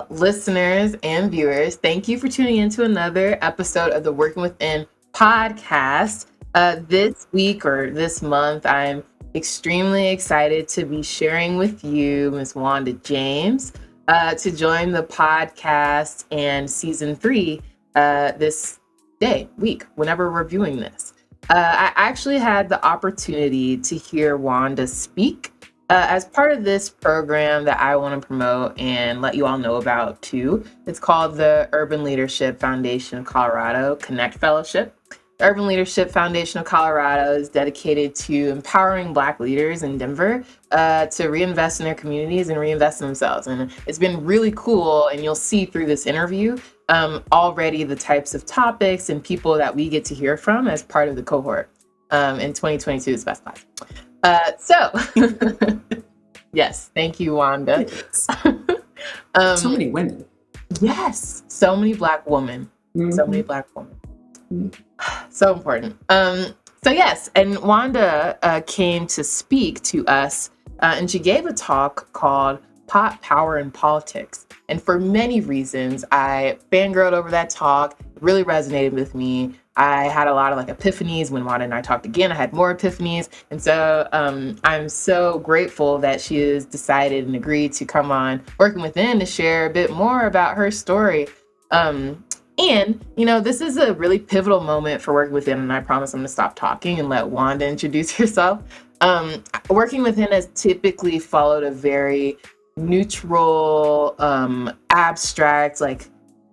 Well, listeners and viewers, thank you for tuning in to another episode of the Working Within podcast. This week or this month, I'm extremely excited to be sharing with you Ms. Wanda James to join the podcast and season 3 this week, whenever we're viewing this. I actually had the opportunity to hear Wanda speak as part of this program that I want to promote and let you all know about too. It's called the Urban Leadership Foundation of Colorado Connect Fellowship. The Urban Leadership Foundation of Colorado is dedicated to empowering Black leaders in Denver to reinvest in their communities and reinvest in themselves. And it's been really cool, and you'll see through this interview already the types of topics and people that we get to hear from as part of the cohort in 2022 is best class. Yes, thank you, Wanda. So many women. Yes, so many Black women. Mm-hmm. So many Black women. Mm-hmm. So important. Yes, and Wanda came to speak to us, and she gave a talk called Pot, Power, and Politics. And for many reasons, I fangirled over that talk. It really resonated with me. I had a lot of epiphanies when Wanda and I talked again. I had more epiphanies. And so I'm so grateful that she has decided and agreed to come on Working Within to share a bit more about her story. And, this is a really pivotal moment for Working Within, and I promise I'm going to stop talking and let Wanda introduce herself. Working Within has typically followed a very neutral, abstract,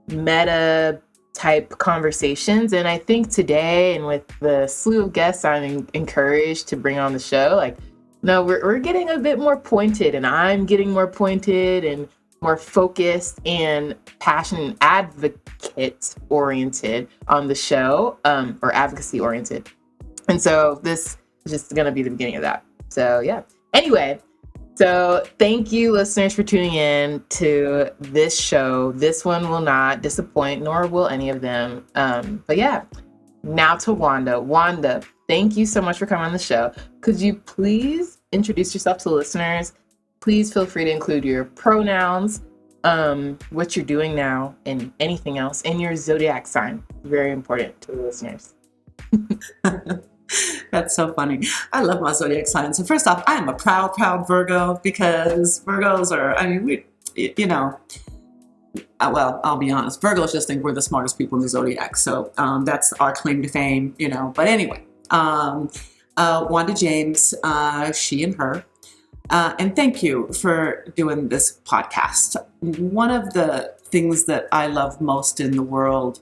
meta type conversations. And I think today, and with the slew of guests I'm encouraged to bring on the show, we're getting a bit more pointed, and I'm getting more pointed and more focused and passionate and advocate oriented on the show, or advocacy oriented. And so this is just going to be the beginning of that. So yeah. Anyway, so thank you, listeners, for tuning in to this show. This one will not disappoint, nor will any of them. But yeah, now to Wanda. Wanda, thank you so much for coming on the show. Could you please introduce yourself to the listeners? Please feel free to include your pronouns, what you're doing now, and anything else, and your zodiac sign. Very important to the listeners. That's so funny. I love my zodiac sign. So first off, I am a proud Virgo, because Virgos are, I'll be honest, Virgos just think we're the smartest people in the zodiac. So that's our claim to fame, But anyway, Wanda James, she and her. And thank you for doing this podcast. One of the things that I love most in the world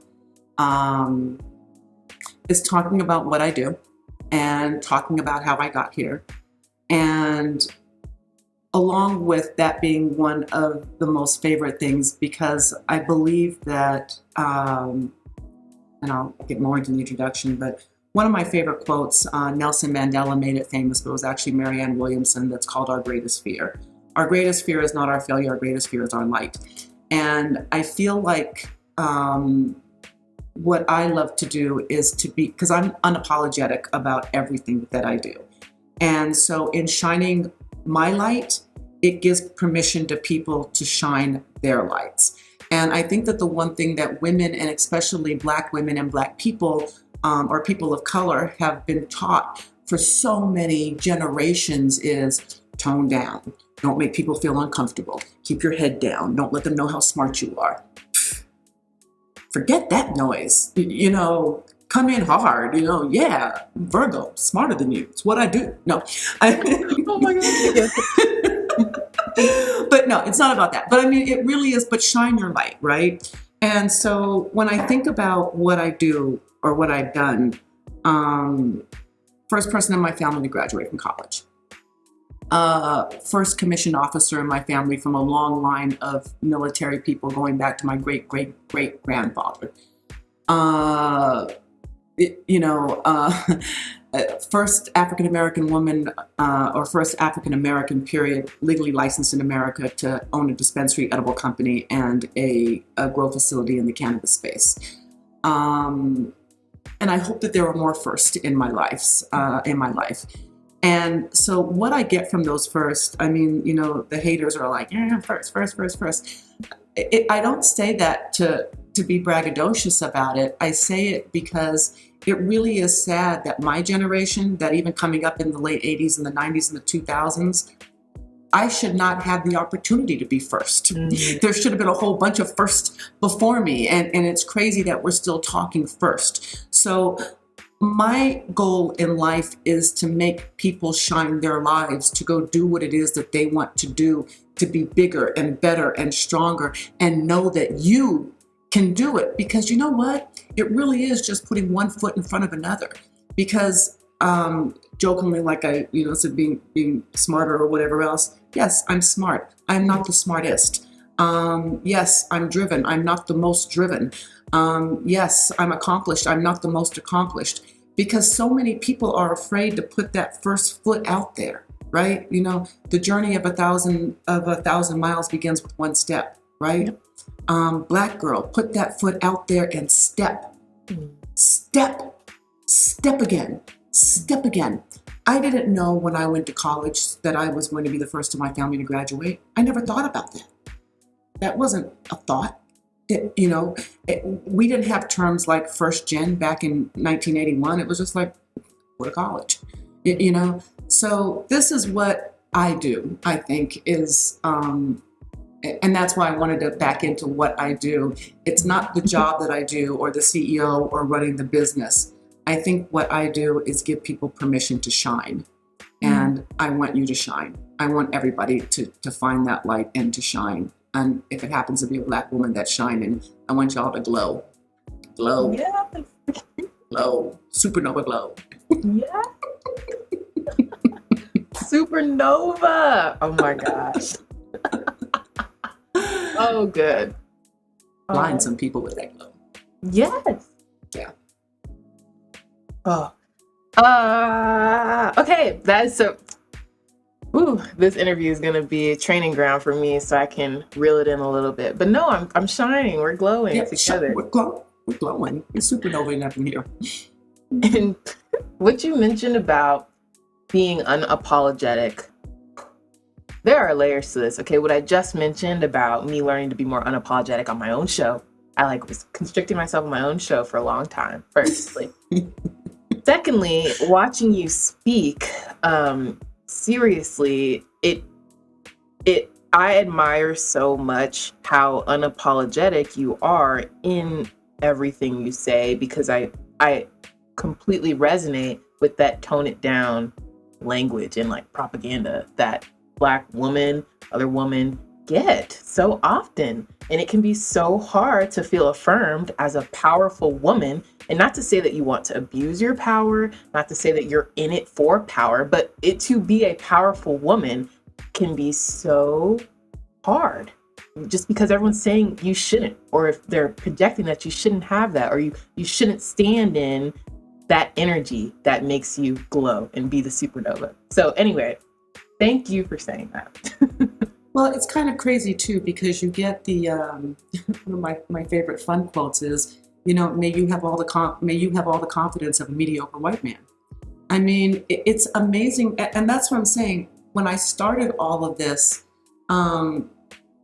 is talking about what I do and talking about how I got here. And along with that being one of the most favorite things, because I believe that, and I'll get more into the introduction, but one of my favorite quotes, Nelson Mandela made it famous, but it was actually Marianne Williamson, that's called "Our greatest fear. Our greatest fear is not our failure, our greatest fear is our light." And I feel like what I love to do is to be, because I'm unapologetic about everything that I do. And so in shining my light, it gives permission to people to shine their lights. And I think that the one thing that women, and especially Black women and Black people, or people of color, have been taught for so many generations is tone down. Don't make people feel uncomfortable. Keep your head down. Don't let them know how smart you are. Forget that noise. Come in hard. Yeah, Virgo, smarter than you. It's what I do. No. Oh my God. But no, it's not about that. But it really is, but shine your light, right? And so when I think about what I do or what I've done, first person in my family to graduate from college. First commissioned officer in my family from a long line of military people going back to my great-great-great-grandfather. First African-American woman, or first African-American period, legally licensed in America to own a dispensary, edible company, and a grow facility in the cannabis space. And I hope that there are more firsts in my life. And so what I get from those first, I mean, the haters are like, yeah, first. I don't say that to be braggadocious about it. I say it because it really is sad that my generation, that even coming up in the late 80s and the 90s and the 2000s, I should not have the opportunity to be first. There should have been a whole bunch of firsts before me. And it's crazy that we're still talking first. So my goal in life is to make people shine their lives, to go do what it is that they want to do, to be bigger and better and stronger, and know that you can do it. Because you know what? It really is just putting one foot in front of another. Because jokingly, like I said, being smarter or whatever else. Yes, I'm smart. I'm not the smartest. Yes, I'm driven. I'm not the most driven. Yes, I'm accomplished. I'm not the most accomplished. Because so many people are afraid to put that first foot out there, right? The journey of a thousand miles begins with one step, right? Yep. Black girl, put that foot out there and step again. I didn't know when I went to college that I was going to be the first in my family to graduate. I never thought about that. That wasn't a thought. We didn't have terms like first gen back in 1981. It was just like, go to college, So this is what I do, I think, is, and that's why I wanted to back into what I do. It's not the job that I do or the CEO or running the business. I think what I do is give people permission to shine. And I want you to shine. I want everybody to find that light and to shine. And if it happens to be a Black woman that's shining, I want y'all to glow. Glow. Yeah. Glow. Supernova glow. Yeah. Supernova. Oh my gosh. Oh, good. Blind some people with that glow. Yes. Yeah. Oh. Okay. That's so. Ooh, this interview is gonna be a training ground for me, so I can reel it in a little bit. But no, I'm shining. We're glowing together. We're glowing. It's supernova up in here. And what you mentioned about being unapologetic, there are layers to this. Okay, what I just mentioned about me learning to be more unapologetic on my own show, I was constricting myself on my own show for a long time. Firstly, secondly, watching you speak. Seriously, I admire so much how unapologetic you are in everything you say, because I completely resonate with that tone it down language and propaganda that Black woman, other women get so often. And it can be so hard to feel affirmed as a powerful woman. And not to say that you want to abuse your power, not to say that you're in it for power, but to be a powerful woman can be so hard. Just because everyone's saying you shouldn't, or if they're projecting that you shouldn't have that, or you shouldn't stand in that energy that makes you glow and be the supernova. So anyway, thank you for saying that. Well, it's kind of crazy too, because you get the one of my favorite fun quotes is, may you have all the confidence of a mediocre white man. I mean, it's amazing, and that's what I'm saying. When I started all of this, I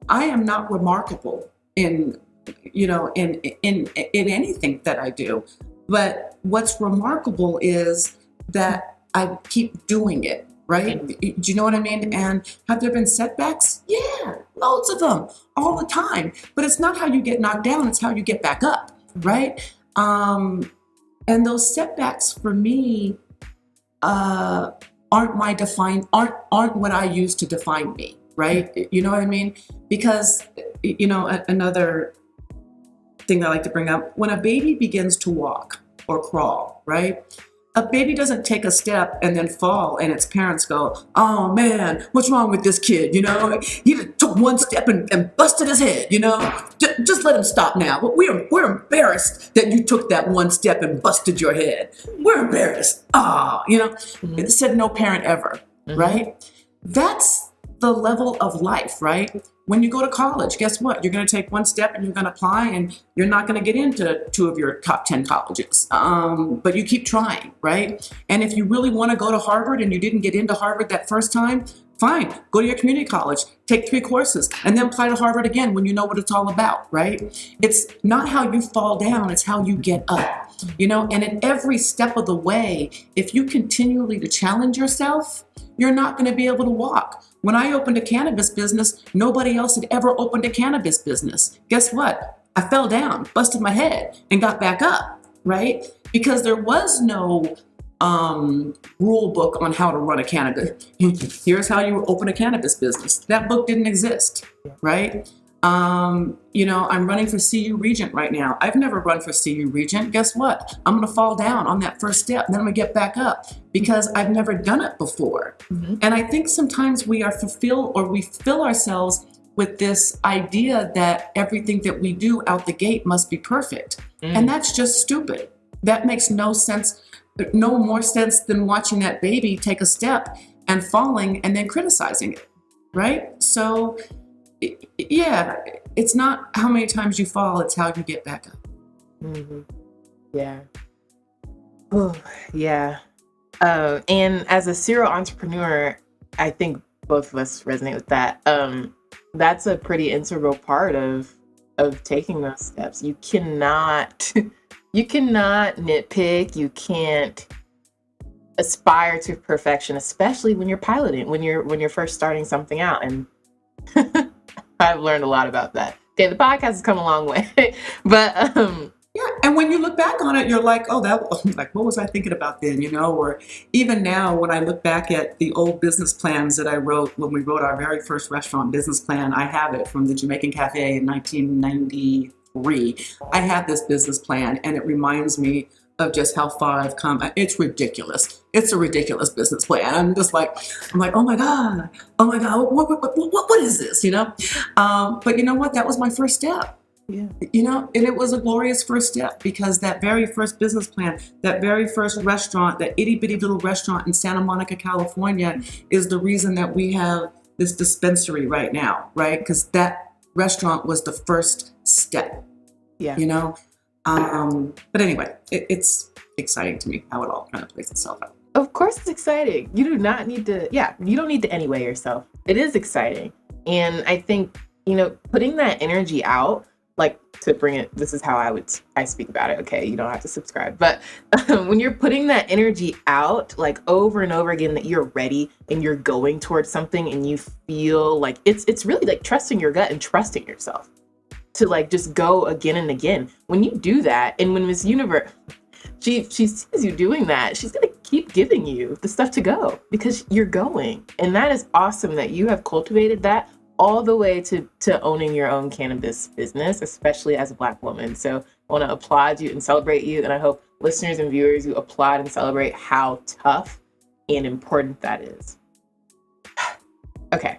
am not remarkable in anything that I do. But what's remarkable is that I keep doing it. Right? Do you know what I mean? And have there been setbacks? Yeah, loads of them, all the time. But it's not how you get knocked down, it's how you get back up, right? And those setbacks for me aren't what I use to define me, right? You know what I mean? Because, another thing that I like to bring up, when a baby begins to walk or crawl, right? A baby doesn't take a step and then fall and its parents go, oh man, what's wrong with this kid? He just took one step and busted his head, just let him stop now. We're embarrassed that you took that one step and busted your head. We're embarrassed. It said no parent ever, right? That's the level of life, right? When you go to college, guess what? You're going to take one step and you're going to apply, and you're not going to get into 2 of your top 10 colleges. But you keep trying, right? And if you really want to go to Harvard and you didn't get into Harvard that first time, fine, go to your community college, take 3 courses, and then apply to Harvard again when you know what it's all about, right? It's not how you fall down, it's how you get up, and at every step of the way, if you continually to challenge yourself, you're not going to be able to walk. When I opened a cannabis business, nobody else had ever opened a cannabis business. Guess what? I fell down, busted my head, and got back up, right? Because there was no rule book on how to run a cannabis. Here's how you open a cannabis business. That book didn't exist, right? I'm running for CU Regent right now. I've never run for CU Regent. Guess what? I'm going to fall down on that first step, and then I'm going to get back up because I've never done it before. Mm-hmm. And I think sometimes we fill ourselves with this idea that everything that we do out the gate must be perfect. And that's just stupid. That makes no sense. No more sense than watching that baby take a step and falling and then criticizing it, right? So, yeah, it's not how many times you fall, it's how you get back up. Mm-hmm. Yeah. Oh, yeah. And as a serial entrepreneur, I think both of us resonate with that. That's a pretty integral part of taking those steps. You cannot nitpick. You can't aspire to perfection, especially when you're piloting, when you're first starting something out. And I've learned a lot about that. Okay, the podcast has come a long way, but yeah. And when you look back on it, you're like, what was I thinking about then? Or even now, when I look back at the old business plans that I wrote when we wrote our very first restaurant business plan, I have it from the Jamaican Cafe in 1993. I have this business plan, and it reminds me of just how far I've come. It's ridiculous. It's a ridiculous business plan. I'm like, oh my God, what is this? But you know what? That was my first step. Yeah. And it was a glorious first step, because that very first business plan, that very first restaurant, that itty bitty little restaurant in Santa Monica, California, is the reason that we have this dispensary right now, right? Because that restaurant was the first step. Yeah. But anyway, it's exciting to me how it all kind of plays itself out. Of course it's exciting. You do not need to, you don't need to anyway yourself. It is exciting. And I think, putting that energy out, like, to bring it, this is how I speak about it. Okay. You don't have to subscribe, but when you're putting that energy out, like, over and over again, that you're ready and you're going towards something, and you feel like it's really like trusting your gut and trusting yourself to, like, just go again and again. When you do that, and when Miss Universe, she sees you doing that, she's going to keep giving you the stuff to go, because you're going. And that is awesome that you have cultivated that all the way to owning your own cannabis business, especially as a Black woman. So I want to applaud you and celebrate you. And I hope listeners and viewers, you applaud and celebrate how tough and important that is. Okay.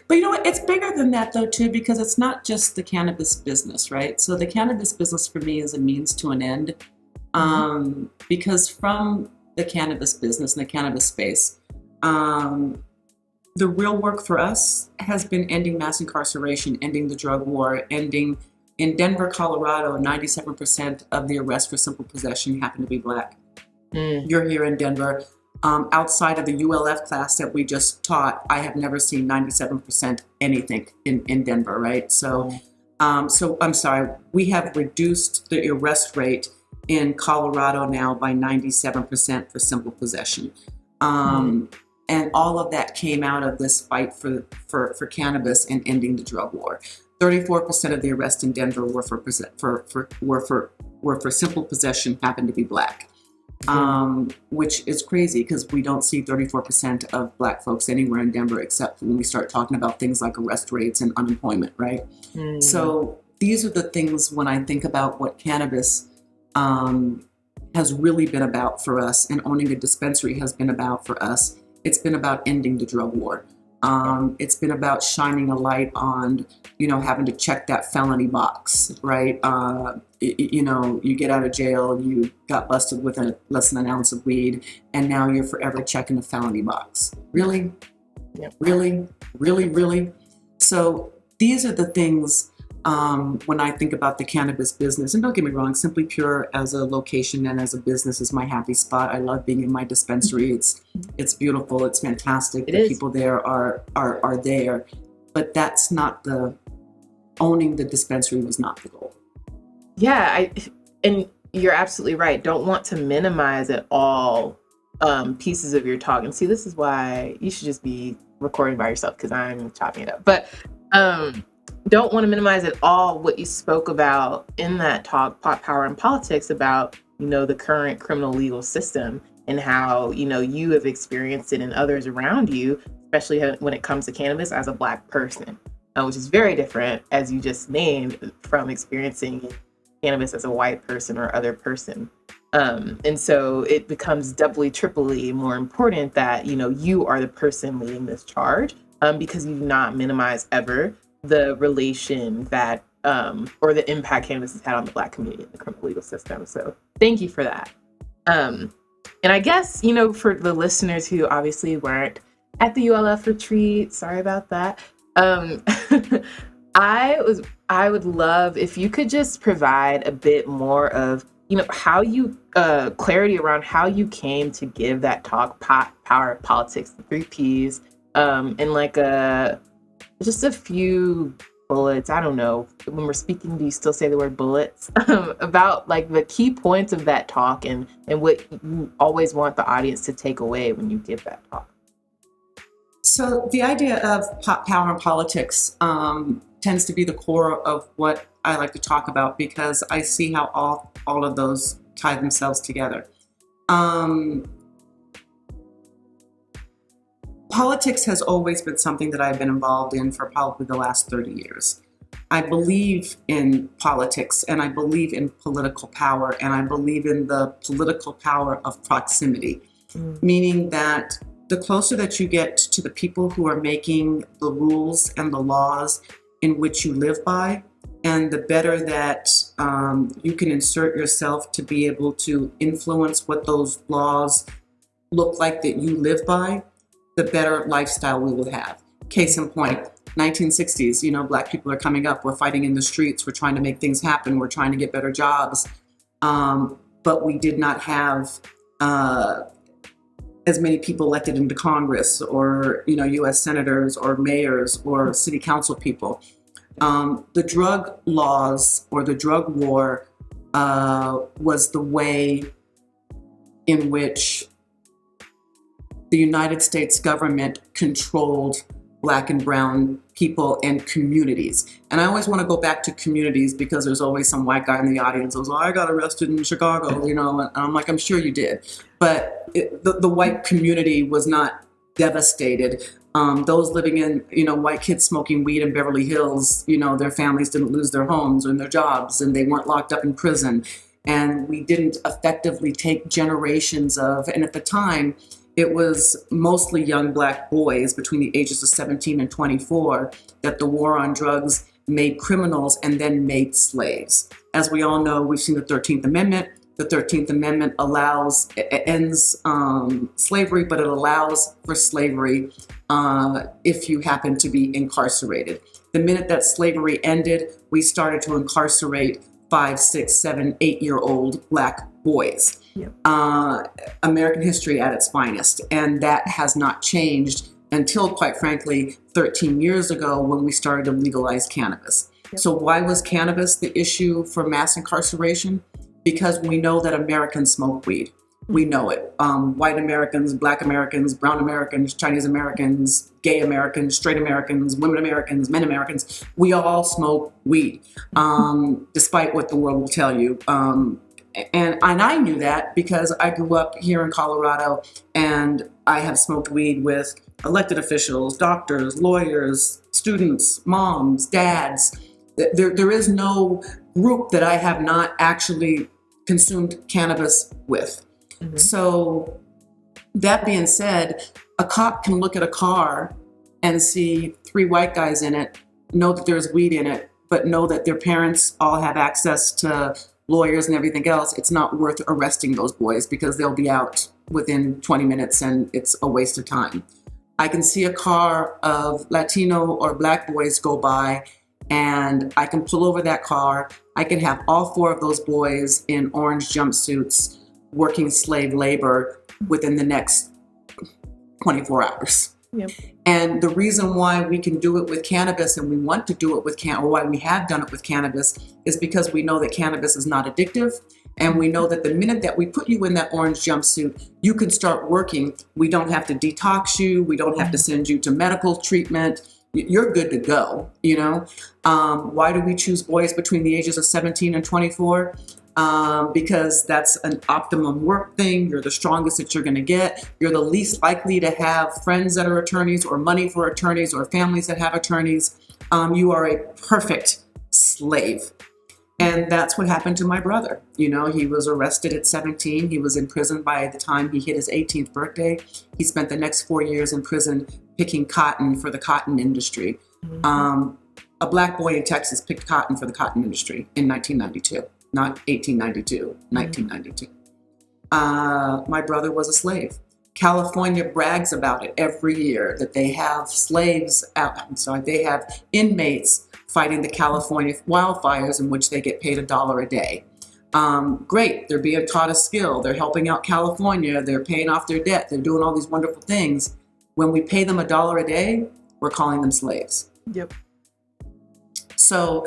But you know what? It's bigger than that, though, too, because it's not just the cannabis business, right? So the cannabis business for me is a means to an end. Because from the cannabis business and the cannabis space, the real work for us has been ending mass incarceration, ending the drug war, ending in Denver, Colorado. 97% of the arrests for simple possession happen to be Black. You're here in Denver. Outside of the ULF class that we just taught, I have never seen 97% anything in Denver, right? So I'm sorry, we have reduced the arrest rate in Colorado now by 97% for simple possession. And all of that came out of this fight for cannabis and ending the drug war. 34% of the arrests in Denver were for simple possession, happened to be Black. Which is crazy, because we don't see 34% of Black folks anywhere in Denver, except when we start talking about things like arrest rates and unemployment, right? So these are the things, when I think about what cannabis has really been about for us, and owning a dispensary has been about for us. It's been about ending the drug war. It's been about shining a light on, having to check that felony box, right? You get out of jail, you got busted with less than an ounce of weed, and now you're forever checking the felony box. Really? Yep. Really, really, really. So these are the things when I think about the cannabis business. And don't get me wrong, Simply Pure as a location and as a business is my happy spot. I love being in my dispensary. It's beautiful. It's fantastic. It the is. people there are there. But that's not owning the dispensary was not the goal. Yeah, and you're absolutely right. Don't want to minimize at all pieces of your talk. And see, this is why you should just be recording by yourself, because I'm chopping it up. But don't want to minimize at all what you spoke about in that talk, Pot, Power, and Politics, about, the current criminal legal system and how, you have experienced it and others around you, especially when it comes to cannabis as a Black person, which is very different, as you just named, from experiencing cannabis as a white person or other person. And so it becomes doubly, triply more important that, you are the person leading this charge, because you do not minimize ever the relation that, or the impact cannabis has had on the Black community in the criminal legal system. So thank you for that. And I guess, for the listeners who obviously weren't at the ULF retreat, sorry about that. I would love if you could just provide a bit more of, how you, clarity around how you came to give that talk, Power, Politics, the 3 Ps, and like just a few bullets. I don't know, when we're speaking, do you still say the word bullets? About like the key points of that talk and what you always want the audience to take away when you give that talk. So the idea of power and politics tends to be the core of what I like to talk about, because I see how all of those tie themselves together. Politics has always been something that I've been involved in for probably the last 30 years. I believe in politics, and I believe in political power, and I believe in the political power of proximity, meaning that the closer that you get to the people who are making the rules and the laws in which you live by, and the better that you can insert yourself to be able to influence what those laws look like that you live by, the better lifestyle we will have. Case in point, 1960s, Black people are coming up, we're fighting in the streets, we're trying to make things happen, we're trying to get better jobs, but we did not have as many people elected into Congress or, US senators or mayors or city council people. The drug laws or the drug war was the way in which the United States government controlled Black and brown people and communities. And I always want to go back to communities, because there's always some white guy in the audience who's like, I got arrested in Chicago, and I'm like, I'm sure you did. But the white community was not devastated. Those living in, white kids smoking weed in Beverly Hills, their families didn't lose their homes and their jobs, and they weren't locked up in prison. And we didn't effectively take generations of, and at the time, it was mostly young Black boys between the ages of 17 and 24 that the war on drugs made criminals and then made slaves. As we all know, we've seen the 13th Amendment. The 13th Amendment ends slavery, but it allows for slavery if you happen to be incarcerated. The minute that slavery ended, we started to incarcerate 5, 6, 7, 8-year-old Black boys. Yep. American history at its finest. And that has not changed until, quite frankly, 13 years ago when we started to legalize cannabis. Yep. So why was cannabis the issue for mass incarceration? Because we know that Americans smoke weed. We know it. White Americans, Black Americans, brown Americans, Chinese Americans, gay Americans, straight Americans, women Americans, men Americans, we all smoke weed, despite what the world will tell you. And I knew that because I grew up here in Colorado, and I have smoked weed with elected officials, doctors, lawyers, students, moms, dads. There is no group that I have not actually consumed cannabis with. Mm-hmm. So that being said, a cop can look at a car and see 3 white guys in it, know that there's weed in it, but know that their parents all have access to lawyers and everything else. It's not worth arresting those boys because they'll be out within 20 minutes and it's a waste of time. I can see a car of Latino or Black boys go by, and I can pull over that car. I can have all 4 of those boys in orange jumpsuits working slave labor within the next 24 hours. Yep. And the reason why we can do it with cannabis, and we want to do it with or why we have done it with cannabis, is because we know that cannabis is not addictive. And we know that the minute that we put you in that orange jumpsuit, you can start working. We don't have to detox you. We don't have to send you to medical treatment. You're good to go, you know? Why do we choose boys between the ages of 17 and 24? Because that's an optimum work thing. You're the strongest that you're going to get. You're the least likely to have friends that are attorneys or money for attorneys or families that have attorneys. You are a perfect slave. And that's what happened to my brother. You know, he was arrested at 17. He was in prison by the time he hit his 18th birthday. He spent the next 4 years in prison picking cotton for the cotton industry. A Black boy in Texas picked cotton for the cotton industry in 1992. Not 1892, 1992. My brother was a slave. California brags about it every year that they have they have inmates fighting the California wildfires in which they get paid $1 a day. Great, they're being taught a skill. They're helping out California. They're paying off their debt. They're doing all these wonderful things. When we pay them $1 a day, we're calling them slaves. Yep. So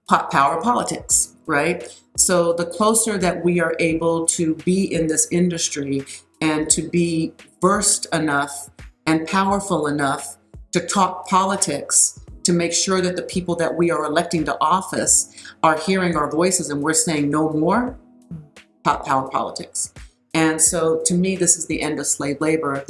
power politics, right? So the closer that we are able to be in this industry and to be versed enough and powerful enough to talk politics, to make sure that the people that we are electing to office are hearing our voices and we're saying no more, power politics. And so to me, this is the end of slave labor.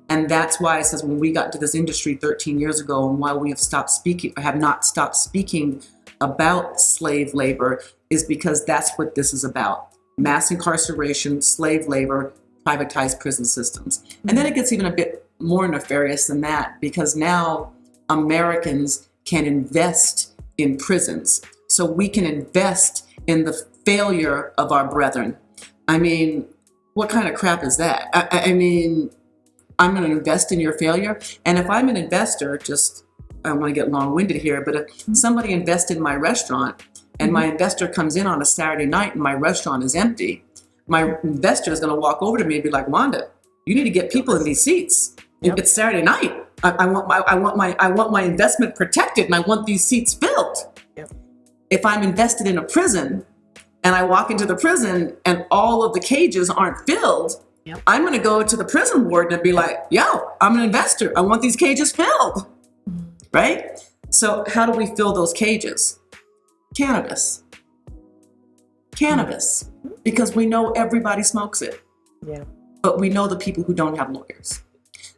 And that's why it says when we got into this industry 13 years ago, and why we have not stopped speaking about slave labor, is because that's what this is about. Mass incarceration, slave labor, privatized prison systems. And then it gets even a bit more nefarious than that, because now Americans can invest in prisons. So we can invest in the failure of our brethren. I mean, what kind of crap is that? I mean, I'm going to invest in your failure. And if I'm an investor, I don't want to get long-winded here, but if somebody invests in my restaurant and my investor comes in on a Saturday night and my restaurant is empty, my investor is going to walk over to me and be like, Wanda, you need to get people in these seats. Yep. It's Saturday night. I want my investment protected, and I want these seats filled. Yep. If I'm invested in a prison and I walk into the prison and all of the cages aren't filled, yep, I'm going to go to the prison warden and be like, yo, I'm an investor. I want these cages filled. Right? So how do we fill those cages? Cannabis. Because we know everybody smokes it. Yeah. But we know the people who don't have lawyers.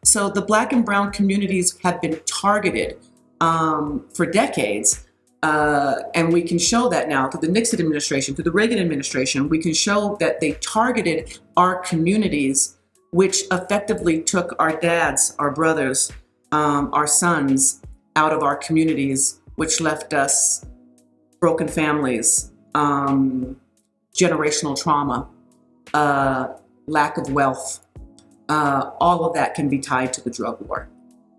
So the Black and brown communities have been targeted for decades. And we can show that now through the Nixon administration, through the Reagan administration. We can show that they targeted our communities, which effectively took our dads, our brothers, our sons out of our communities, which left us broken families, generational trauma, lack of wealth. All of that can be tied to the drug war.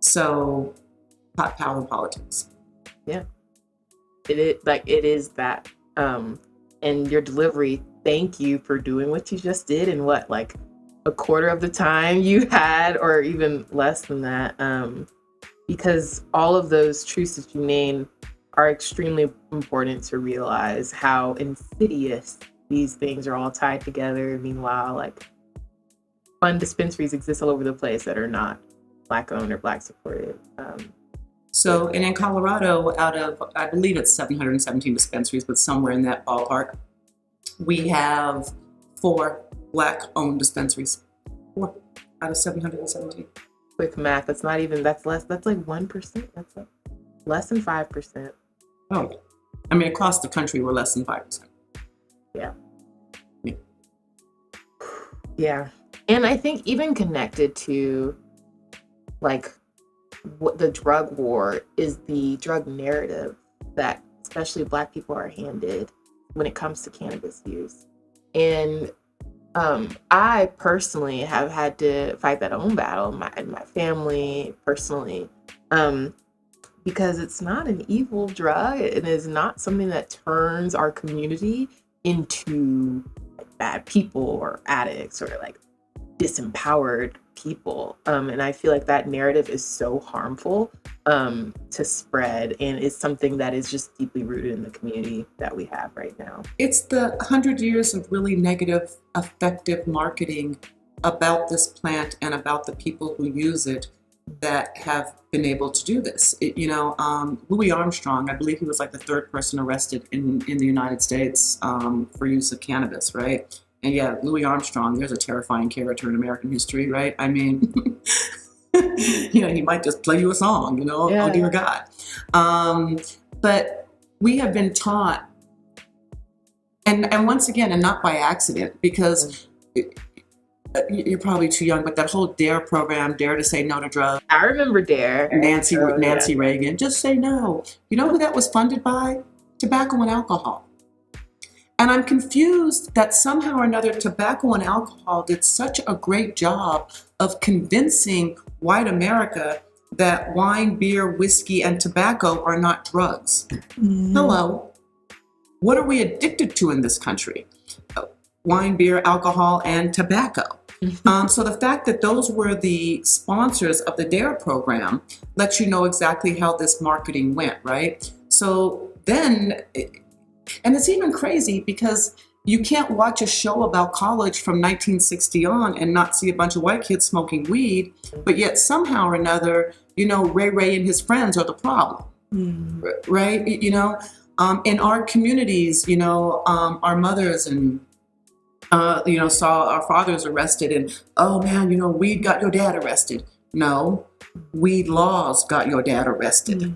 So, power politics. Yeah, it is that. And your delivery. Thank you for doing what you just did in like a quarter of the time you had, or even less than that. Because all of those truths that you named are extremely important to realize how insidious these things are all tied together. Meanwhile, like fun dispensaries exist all over the place that are not Black owned or Black supported. And in Colorado, out of, I believe it's 717 dispensaries, but somewhere in that ballpark, we have 4 Black owned dispensaries. 4 out of 717. Quick math, that's like 1%. That's like less than 5%. Oh, I mean, across the country, we're less than 5%. Yeah. Yeah. And I think even connected to like what the drug war is, the drug narrative that especially Black people are handed when it comes to cannabis use. And I personally have had to fight that own battle in my family personally, because it's not an evil drug. It is not something that turns our community into like, bad people or addicts or like disempowered people. And I feel like that narrative is so harmful to spread, and it's something that is just deeply rooted in the community that we have right now. It's the 100 years of really negative, effective marketing about this plant and about the people who use it that have been able to do this. Louis Armstrong, I believe he was like the third person arrested in the United States for use of cannabis, right? And yeah, Louis Armstrong, there's a terrifying character in American history, right? I mean, he might just play you a song, Yeah. Oh dear God. But we have been taught, and once again, and not by accident, because you're probably too young, but that whole DARE program, Dare to Say No to Drugs. I remember DARE. Nancy Reagan, just say no. You know who that was funded by? Tobacco and alcohol. And I'm confused that somehow or another tobacco and alcohol did such a great job of convincing white America that wine, beer, whiskey, and tobacco are not drugs. Hello. What are we addicted to in this country? Wine, beer, alcohol, and tobacco. So the fact that those were the sponsors of the DARE program lets you know exactly how this marketing went, right? So then, and it's even crazy because you can't watch a show about college from 1960 on and not see a bunch of white kids smoking weed, but yet somehow or another, Ray Ray and his friends are the problem, right? In our communities, our mothers and saw our fathers arrested and, oh man, weed got your dad arrested. No, weed laws got your dad arrested.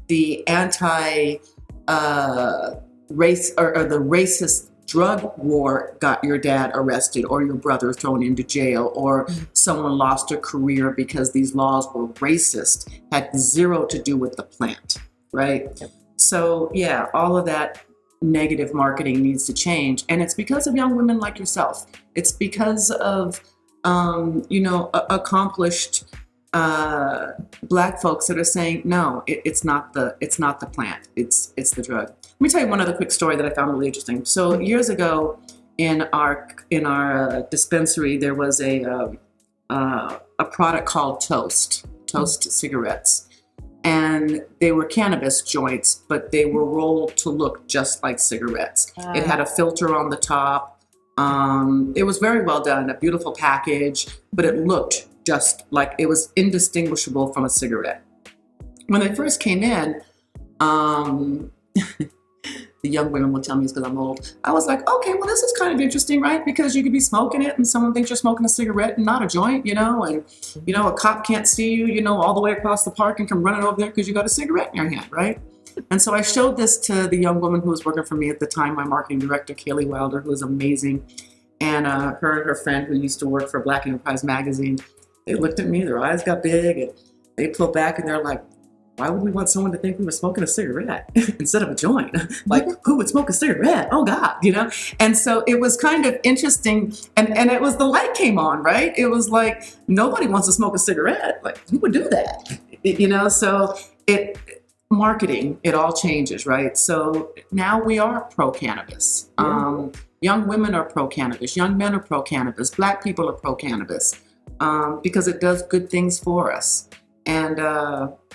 The anti race or the racist drug war got your dad arrested, or your brother thrown into jail, or someone lost a career because these laws were racist, had zero to do with the plant, right? Yep. So yeah, all of that negative marketing needs to change, and it's because of young women like yourself. It's because of accomplished Black folks that are saying no, it's not the plant, it's the drug. Let me tell you one other quick story that I found really interesting. So years ago, in our dispensary, there was a product called Toast cigarettes. And they were cannabis joints, but they were rolled to look just like cigarettes. It had a filter on the top. It was very well done, a beautiful package, but it looked just like, it was indistinguishable from a cigarette. When they first came in, the young women will tell me it's because I'm old. I was like, okay, well, this is kind of interesting, right? Because you could be smoking it and someone thinks you're smoking a cigarette and not a joint, and, a cop can't see you, all the way across the park and come running over there because you got a cigarette in your hand, right? And so I showed this to the young woman who was working for me at the time, my marketing director, Kaylee Wilder, who was amazing. And her and her friend who used to work for Black Enterprise magazine, they looked at me, their eyes got big, and they pulled back and they're like, why would we want someone to think we were smoking a cigarette instead of a joint? Like, who would smoke a cigarette? Oh God, And so it was kind of interesting, and it was, the light came on, right? It was like, nobody wants to smoke a cigarette. Like, who would do that? So marketing, it all changes, right? So now we are pro-cannabis. Yeah. Young women are pro-cannabis. Young men are pro-cannabis. Black people are pro-cannabis because it does good things for us. And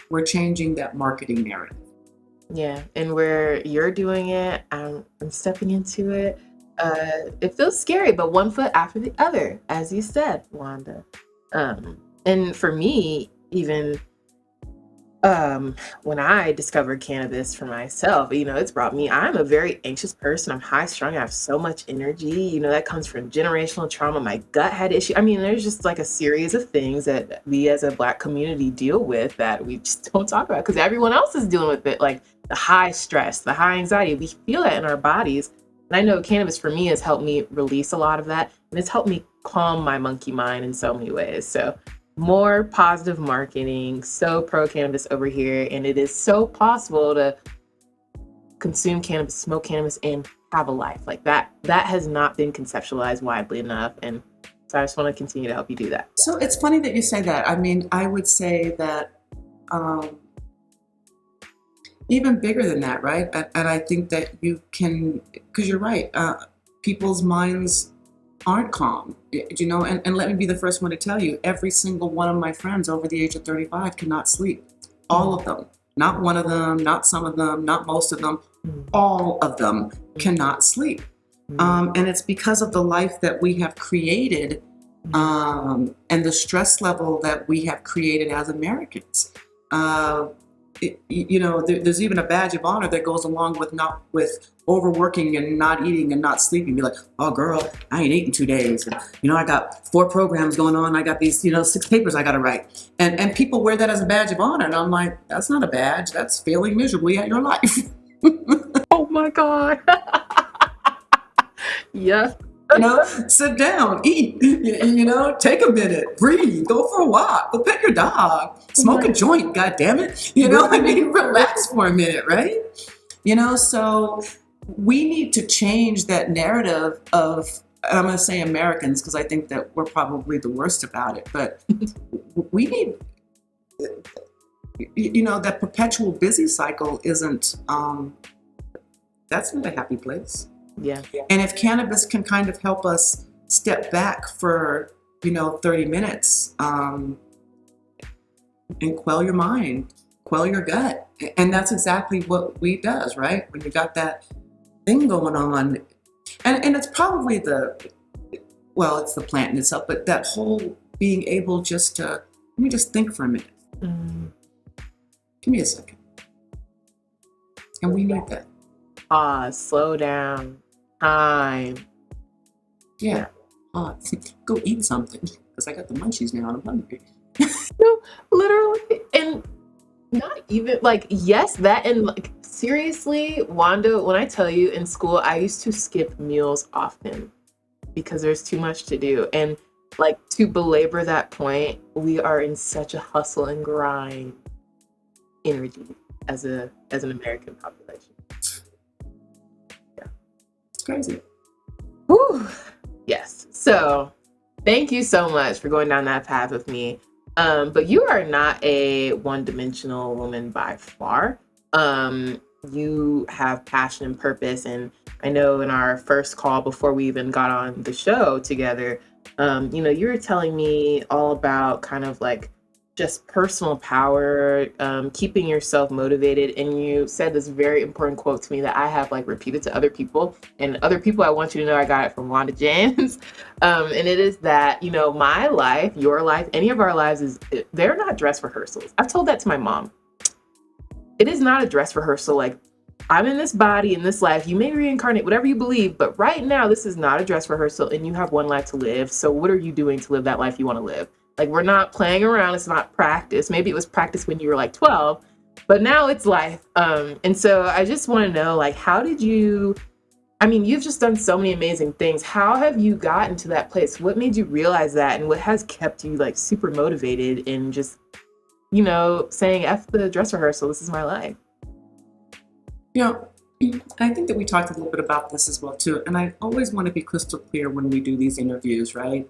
we're changing that marketing narrative. Yeah, and where you're doing it, I'm stepping into it. It feels scary, but one foot after the other, as you said, Wanda. And for me, even when I discovered cannabis for myself, it's brought me, I'm a very anxious person. I'm high strung. I have so much energy, that comes from generational trauma. My gut had issues. There's just like a series of things that we as a Black community deal with that we just don't talk about because everyone else is dealing with it. Like the high stress, the high anxiety, we feel that in our bodies. And I know cannabis for me has helped me release a lot of that. And it's helped me calm my monkey mind in so many ways. So more positive marketing, so pro-cannabis over here. And it is so possible to consume cannabis, smoke cannabis, and have a life. Like that has not been conceptualized widely enough. And so I just want to continue to help you do that. So it's funny that you say that. I mean, I would say that even bigger than that, right? And I think that you can, because you're right, people's minds aren't calm, you know, and let me be the first one to tell you, every single one of my friends over the age of 35 cannot sleep. All of them. Not one of them, not some of them, not most of them. All of them cannot sleep. And it's because of the life that we have created and the stress level that we have created as Americans. You know, there's even a badge of honor that goes along with overworking and not eating and not sleeping. Be like, oh girl, I ain't eating 2 days. And, you know, I got 4 programs going on. I got these, 6 papers I got to write. And people wear that as a badge of honor. And I'm like, that's not a badge. That's failing miserably at your life. Oh my God. Yes. Sit down, eat, take a minute, breathe, go for a walk, go pet your dog, smoke a joint, God damn it. Relax for a minute, right? So we need to change that narrative of, and I'm going to say Americans, because I think that we're probably the worst about it, but we need, that perpetual busy cycle isn't, that's not a happy place. Yeah. And if cannabis can kind of help us step back for, 30 minutes and quell your mind, quell your gut. And that's exactly what weed does, right? When you got that thing going on. And it's probably it's the plant in itself, but that whole being able just to, let me just think for a minute. Give me a second. And we need that. Pause, slow down, time. Yeah. Go eat something, because I got the munchies now and I'm hungry. No, literally. And not even yes, that, and seriously, Wanda, when I tell you, in school, I used to skip meals often because there's too much to do. And to belabor that point, we are in such a hustle and grind energy as an American population. It's crazy. Whew. Yes. So thank you so much for going down that path with me. But you are not a one-dimensional woman by far. You have passion and purpose. And I know in our first call before we even got on the show together, you were telling me all about kind of just personal power, keeping yourself motivated. And you said this very important quote to me that I have repeated to other people. And other people, I want you to know I got it from Wanda James. And it is that, my life, your life, any of our lives, they're not dress rehearsals. I've told that to my mom. It is not a dress rehearsal. I'm in this body, in this life. You may reincarnate, whatever you believe. But right now, this is not a dress rehearsal. And you have one life to live. So what are you doing to live that life you want to live? We're not playing around. It's not practice. Maybe it was practice when you were 12, but now it's life. And so I just want to know, how did you, you've just done so many amazing things. How have you gotten to that place? What made you realize that? And what has kept you super motivated in just, saying, F the dress rehearsal, this is my life? I think that we talked a little bit about this as well too. And I always want to be crystal clear when we do these interviews, right?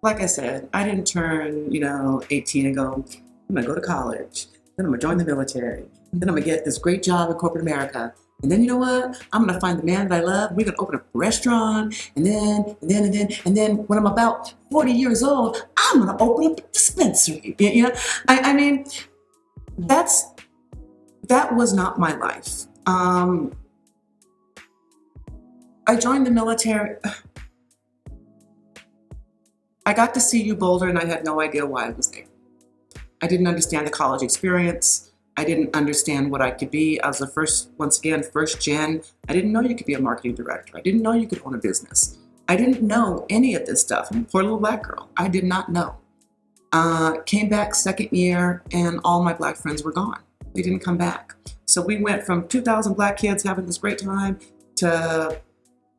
Like I said, I didn't turn, 18 and go, I'm going to go to college. Then I'm going to join the military. Then I'm going to get this great job in corporate America. And then you know what? I'm going to find the man that I love. We're going to open up a restaurant. And then when I'm about 40 years old, I'm going to open up a dispensary. That was not my life. I joined the military. I got to see you Boulder, and I had no idea why I was there. I didn't understand the college experience. I didn't understand what I could be. I was first gen. I didn't know you could be a marketing director. I didn't know you could own a business. I didn't know any of this stuff. I'm a poor little black girl. I did not know. Came back second year, and all my black friends were gone. They didn't come back. So we went from 2,000 black kids having this great time to,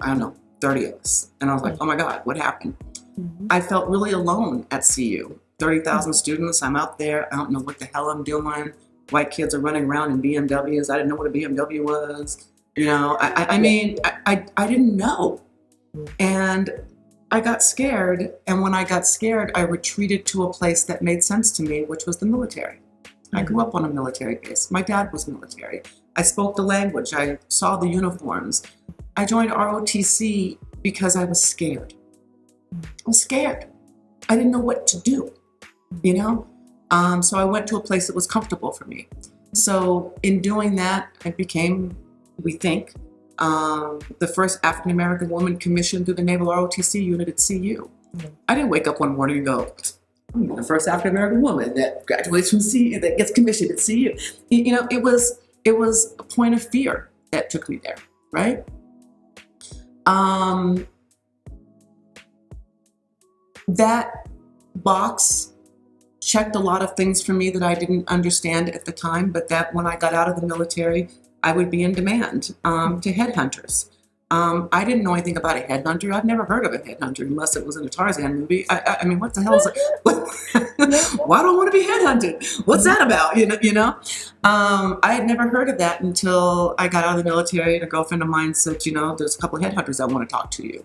30 of us. And I was like, oh my God, what happened? Mm-hmm. I felt really alone at CU. 30,000 students. I'm out there. I don't know what the hell I'm doing. white kids are running around in BMWs. I didn't know what a BMW was. I mean, I didn't know. And I got scared. And when I got scared, I retreated to a place that made sense to me, which was the military. I grew up on a military base. My dad was military. I spoke the language. I saw the uniforms. I joined ROTC because I was scared. I was scared. I didn't know what to do, So I went to a place that was comfortable for me. So in doing that, I became, we think, the first African-American woman commissioned through the Naval ROTC unit at CU. I didn't wake up one morning and go, I'm the first African-American woman that graduates from CU, that gets commissioned at CU. It was a point of fear that took me there, right? That box checked a lot of things for me that I didn't understand at the time, but that when I got out of the military, I would be in demand to headhunters. I didn't know anything about a headhunter. I've never heard of a headhunter unless it was in a Tarzan movie. I mean, what the hell is it? Why do I want to be headhunted? What's that about? I had never heard of that until I got out of the military, and a girlfriend of mine said, there's a couple of headhunters that want to talk to you.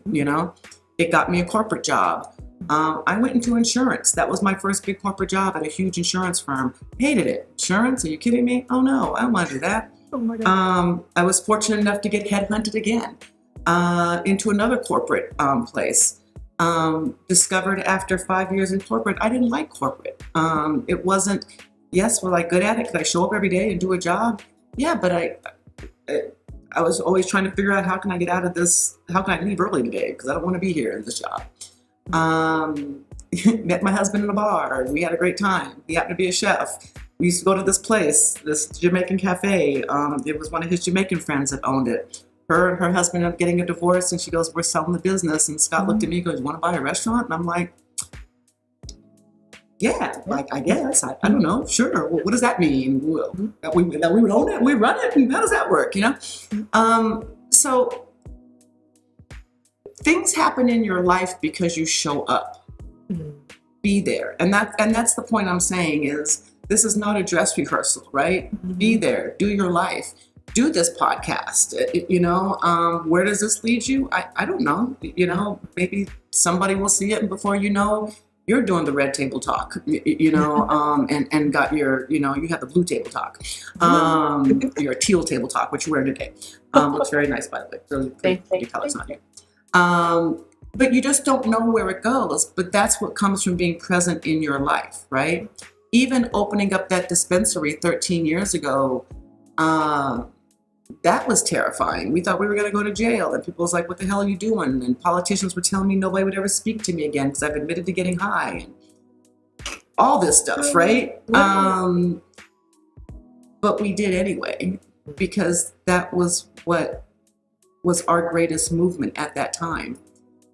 It got me a corporate job. I went into insurance. That was my first big corporate job at a huge insurance firm. Hated it. Insurance? Are you kidding me? Oh no, I don't want to do that. Oh my God. I was fortunate enough to get headhunted again into another corporate place. Discovered after 5 years in corporate, I didn't like corporate. It wasn't, yes, was I good at it? Could I show up every day and do a job? Yeah, but I was always trying to figure out, how can I get out of this? How can I leave early today? Because I don't want to be here in this job. Met my husband in a bar. We had a great time. He happened to be a chef. We used to go to this place, this Jamaican cafe. It was one of his Jamaican friends that owned it. Her and her husband ended up getting a divorce, and she goes, we're selling the business. And Scott looked at me and goes, you want to buy a restaurant? And I'm like, yeah, I guess. I don't know. Sure. Well, what does that mean? That we would own it? We run it? And how does that work? So things happen in your life because you show up. Be there. And that's the point I'm saying is, this is not a dress rehearsal, right? Be there. Do your life. Do this podcast. Where does this lead you? I don't know. Maybe somebody will see it, and before you know, you're doing the red table talk, and got your, you have the blue table talk, your teal table talk, which you wear today. Looks very nice, by the way. Really pretty colors on you. But you just don't know where it goes. But that's what comes from being present in your life, right? Even opening up that dispensary 13 years ago, that was terrifying. We thought we were going to go to jail, and people was like, what the hell are you doing? And politicians were telling me nobody would ever speak to me again because I've admitted to getting high and all this stuff, right? But we did anyway, because that was what was our greatest movement at that time.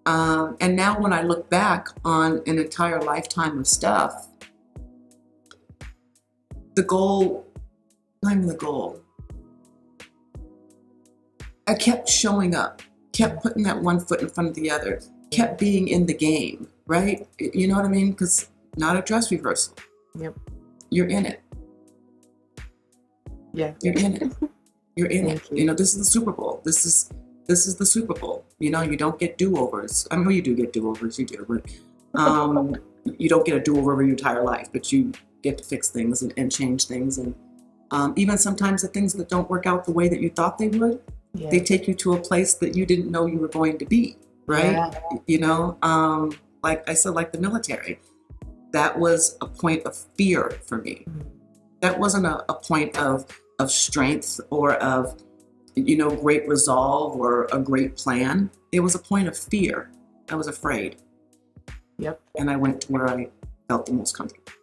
And now when I look back on an entire lifetime of stuff, the goal, not even the goal, I kept showing up, kept putting that one foot in front of the other, kept being in the game, right? You know what I mean? Because not a dress rehearsal. Yep. You're in it. Yeah. You're in it. You're in it. This is the Super Bowl. This is the Super Bowl. You don't get do-overs. I mean, you do get do-overs, you do, but you don't get a do-over your entire life, but you get to fix things and change things. And even sometimes the things that don't work out the way that you thought they would, they take you to a place that you didn't know you were going to be, right? Yeah. Like I said, like the military, that was a point of fear for me. That wasn't a point of strength or of, great resolve or a great plan. It was a point of fear. I was afraid. Yep. And I went to where I felt the most comfortable.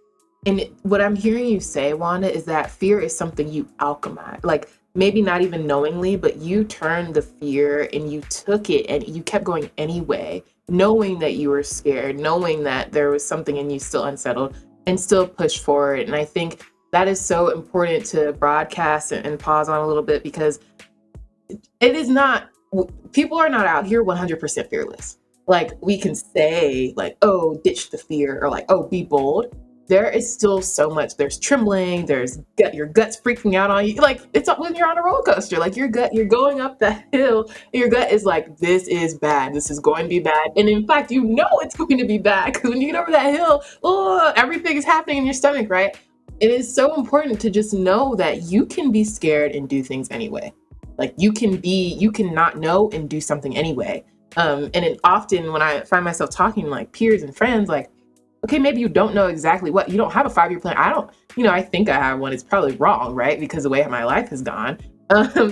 And what I'm hearing you say, Wanda, is that fear is something you alchemize. Like, maybe not even knowingly, but you turned the fear and you took it and you kept going anyway, knowing that you were scared, knowing that there was something in you still unsettled, and still push forward. And I think that is so important to broadcast and pause on a little bit, because it is not, people are not out here 100% fearless. Like, we can say like, oh, ditch the fear, or like, oh, be bold. there is still so much. There's trembling, there's your gut's freaking out on you. Like, it's when you're on a roller coaster, like you're going up the hill, and your gut is like, this is bad. This is going to be bad. And in fact, you know it's going to be bad, because when you get over that hill, oh, everything is happening in your stomach, right? It is so important to just know that you can be scared and do things anyway. Like, you can not know and do something anyway. And it often, when I find myself talking to like peers and friends, like, okay, maybe you don't know exactly what, you don't have a 5-year plan. I think I have one. It's probably wrong, right? Because the way my life has gone.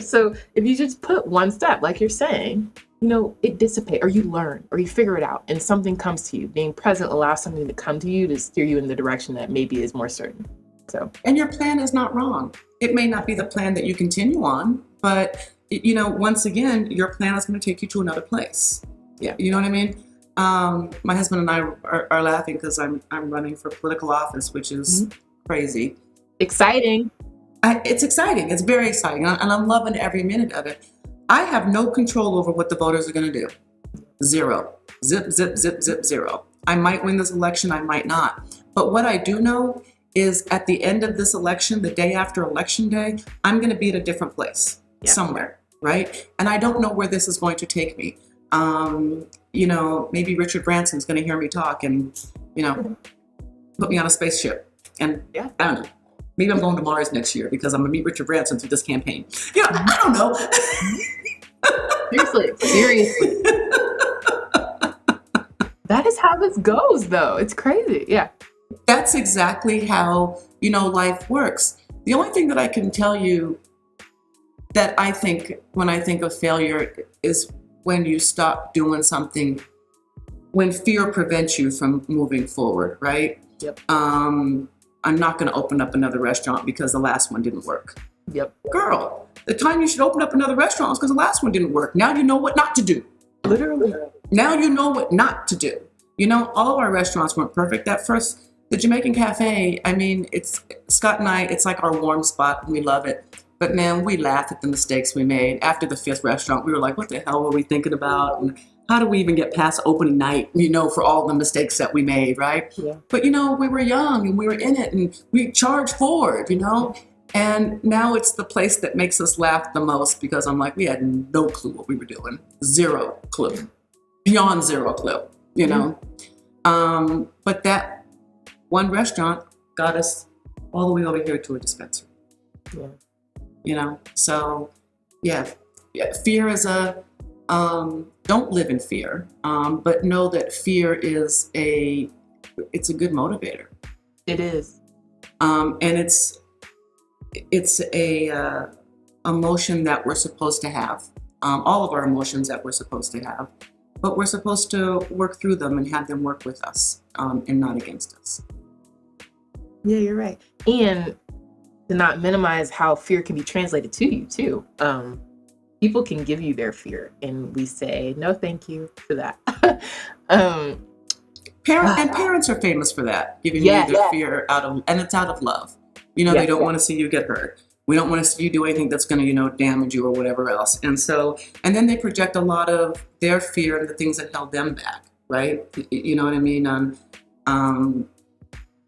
So if you just put one step, like you're saying, it dissipates, or you learn, or you figure it out, and something comes to you. Being present allows something to come to you to steer you in the direction that maybe is more certain. So. And your plan is not wrong. It may not be the plan that you continue on, but once again, your plan is going to take you to another place. Yeah. You know what I mean? My husband and I are laughing because I'm running for political office, which is crazy. Exciting. It's exciting. It's very exciting. And I'm loving every minute of it. I have no control over what the voters are going to do. Zero. Zip, zip, zip, zip, zero. I might win this election. I might not. But what I do know is at the end of this election, the day after election day, I'm going to be at a different place somewhere, right? And I don't know where this is going to take me. Maybe Richard Branson's going to hear me talk and, put me on a spaceship. And I don't know. Maybe I'm going to Mars next year because I'm going to meet Richard Branson through this campaign. I don't know. Seriously. That is how this goes, though. It's crazy. Yeah. That's exactly how, life works. The only thing that I can tell you that I think when I think of failure is when you stop doing something, when fear prevents you from moving forward, right? Yep. I'm not going to open up another restaurant because the last one didn't work. Yep. Girl, the time you should open up another restaurant is because the last one didn't work. Now you know what not to do. Literally. Now you know what not to do. All of our restaurants weren't perfect. That first, the Jamaican Cafe, it's Scott and I, it's like our warm spot. We love it. But man, we laugh at the mistakes we made. After the 5th restaurant, we were like, what the hell were we thinking about? And how do we even get past opening night, for all the mistakes that we made, right? Yeah. But, we were young and we were in it and we charged forward, And now it's the place that makes us laugh the most because I'm like, we had no clue what we were doing. Zero clue. Beyond zero clue, But that one restaurant got us all the way over here to a dispensary. Yeah. So fear is don't live in fear, but know that fear is it's a good motivator. It is. And it's a emotion that we're supposed to have, all of our emotions that we're supposed to have, but we're supposed to work through them and have them work with us, and not against us. Yeah, you're right. And to not minimize how fear can be translated to you too. People can give you their fear and we say, no, thank you for that. Parents are famous for that, giving you their fear and it's out of love. They don't want to see you get hurt. We don't want to see you do anything that's going to, damage you or whatever else. And then they project a lot of their fear and the things that held them back, right? You know what I mean?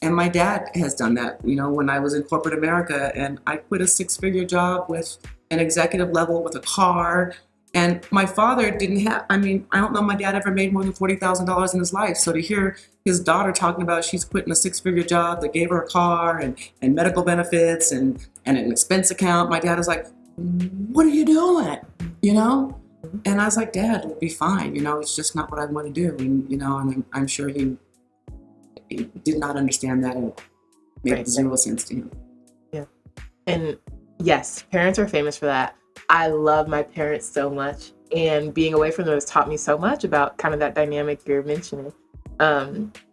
And my dad has done that, when I was in corporate America and I quit a 6-figure job with an executive level with a car. And my father didn't have, I don't know my dad ever made more than $40,000 in his life. So to hear his daughter talking about she's quitting a 6-figure job that gave her a car and medical benefits and an expense account, my dad was like, what are you doing? And I was like, Dad, it'll be fine. It's just not what I want to do. And, and I'm sure he did not understand that and it made zero sense to him. Yeah. And yes, parents are famous for that. I love my parents so much, and being away from them has taught me so much about kind of that dynamic you're mentioning.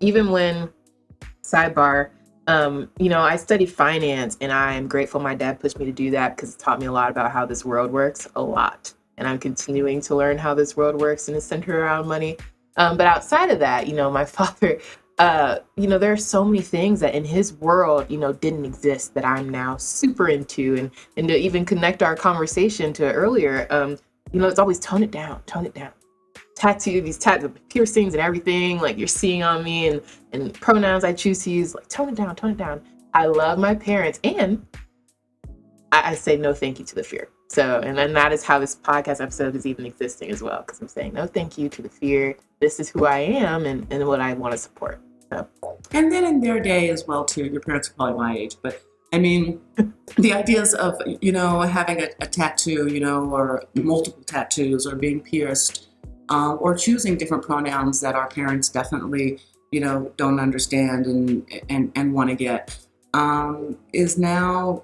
Even when, sidebar, I studied finance, and I am grateful my dad pushed me to do that because it taught me a lot about how this world works, a lot. And I'm continuing to learn how this world works and is centered around money. But outside of that, my father, there are so many things that in his world, didn't exist that I'm now super into. And to even connect our conversation to earlier, it's always tone it down, piercings and everything, like you're seeing on me, and pronouns I choose to use, like tone it down. I love my parents, and I say no thank you to the fear. So, and then that is how this podcast episode is even existing as well, because I'm saying no thank you to the fear. This is who I am and what I want to support. So. And then in their day as well too, your parents are probably my age, but I mean, the ideas of, having a tattoo, or multiple tattoos, or being pierced, or choosing different pronouns that our parents definitely, don't understand and want to get, is now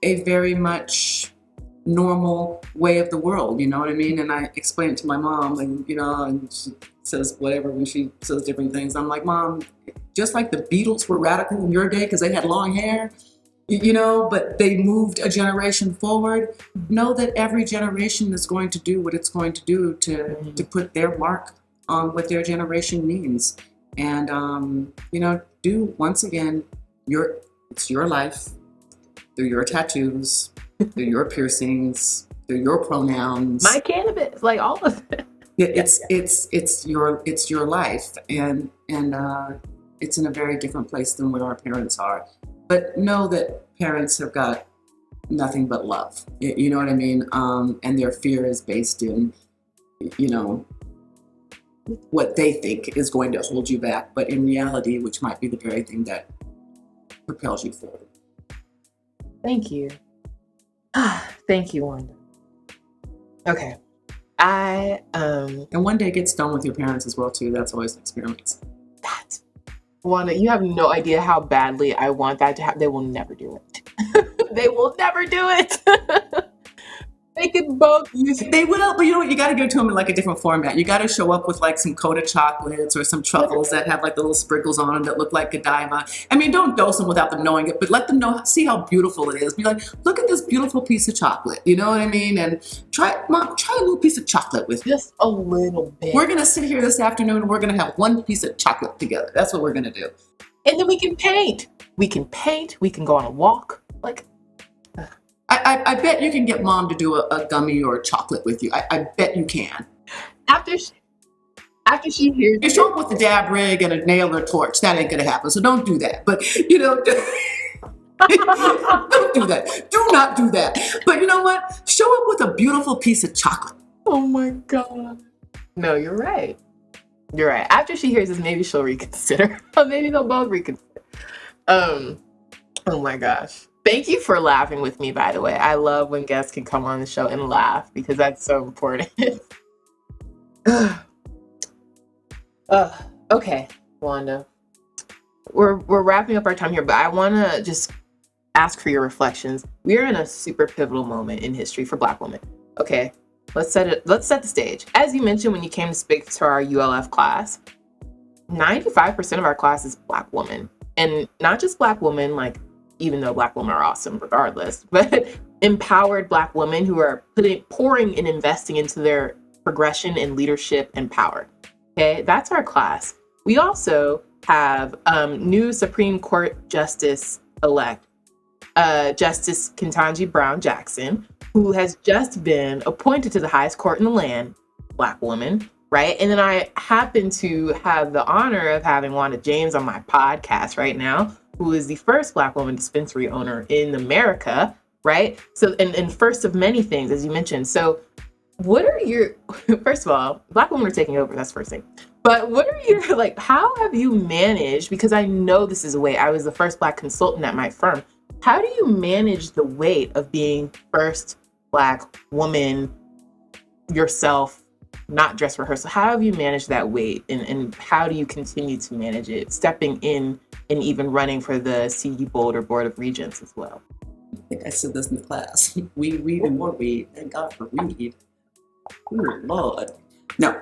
a very much normal way of the world, you know what I mean? And I explain it to my mom, and and she says whatever when she says different things. I'm like, Mom, just like the Beatles were radical in your day because they had long hair, but they moved a generation forward. Know that every generation is going to do what it's going to do to put their mark on what their generation means. And, do, once again, it's your life, through your tattoos, through your piercings, through your pronouns. My cannabis, like all of it. It's your life, and it's in a very different place than where our parents are. But know that parents have got nothing but love. You know what I mean? And their fear is based in, what they think is going to hold you back, but in reality, which might be the very thing that propels you forward. Thank you. Thank you, Wanda. Okay. And one day get stoned with your parents as well too. That's always an experience. Wanda, you have no idea how badly I want that to happen. They will never do it. They will never do it. They could both use it. They will, but you know what? You got to give it to them in like a different format. You got to show up with like some Coda chocolates or some truffles that have like the little sprinkles on them that look like Godiva. I mean, don't dose them without them knowing it, but let them know, see how beautiful it is. Be like, look at this beautiful piece of chocolate. You know what I mean? And Mom, try a little piece of chocolate with me. Just a little bit. We're going to sit here this afternoon and we're going to have one piece of chocolate together. That's what we're going to do. And then we can paint. We can go on a walk. Like, I bet you can get Mom to do a gummy or a chocolate with you. I bet you can. After she hears you show up with a dab rig and a nail or a torch, that ain't gonna happen. So don't do that. But don't do that. Do not do that. But you know what? Show up with a beautiful piece of chocolate. Oh my God. No, you're right. You're right. After she hears this, maybe she'll reconsider. Or maybe they'll both reconsider. Oh my gosh. Thank you for laughing with me, by the way. I love when guests can come on the show and laugh because that's so important. Okay, Wanda. We're wrapping up our time here, but I want to just ask for your reflections. We are in a super pivotal moment in history for Black women. Okay, let's set the stage. As you mentioned when you came to speak to our ULF class, 95% of our class is Black women. And not just Black women, like, even though Black women are awesome regardless, but empowered Black women who are pouring and investing into their progression and leadership and power. Okay, that's our class. We also have new Supreme Court Justice-elect, Justice Ketanji Brown Jackson, who has just been appointed to the highest court in the land, Black woman, right? And then I happen to have the honor of having Wanda James on my podcast right now, who is the first Black woman dispensary owner in America, right? So, and first of many things, as you mentioned. So what are your, first of all, Black women are taking over, that's the first thing. But what are your, like, how have you managed, because I know this is a way, I was the first Black consultant at my firm. How do you manage the weight of being first Black woman yourself, not dress rehearsal? How have you managed that weight, and how do you continue to manage it, stepping in and even running for the C.D. Boulder Board of Regents as well? I think I said this in the class. We read and more read. Thank God for read. Oh, Lord. No.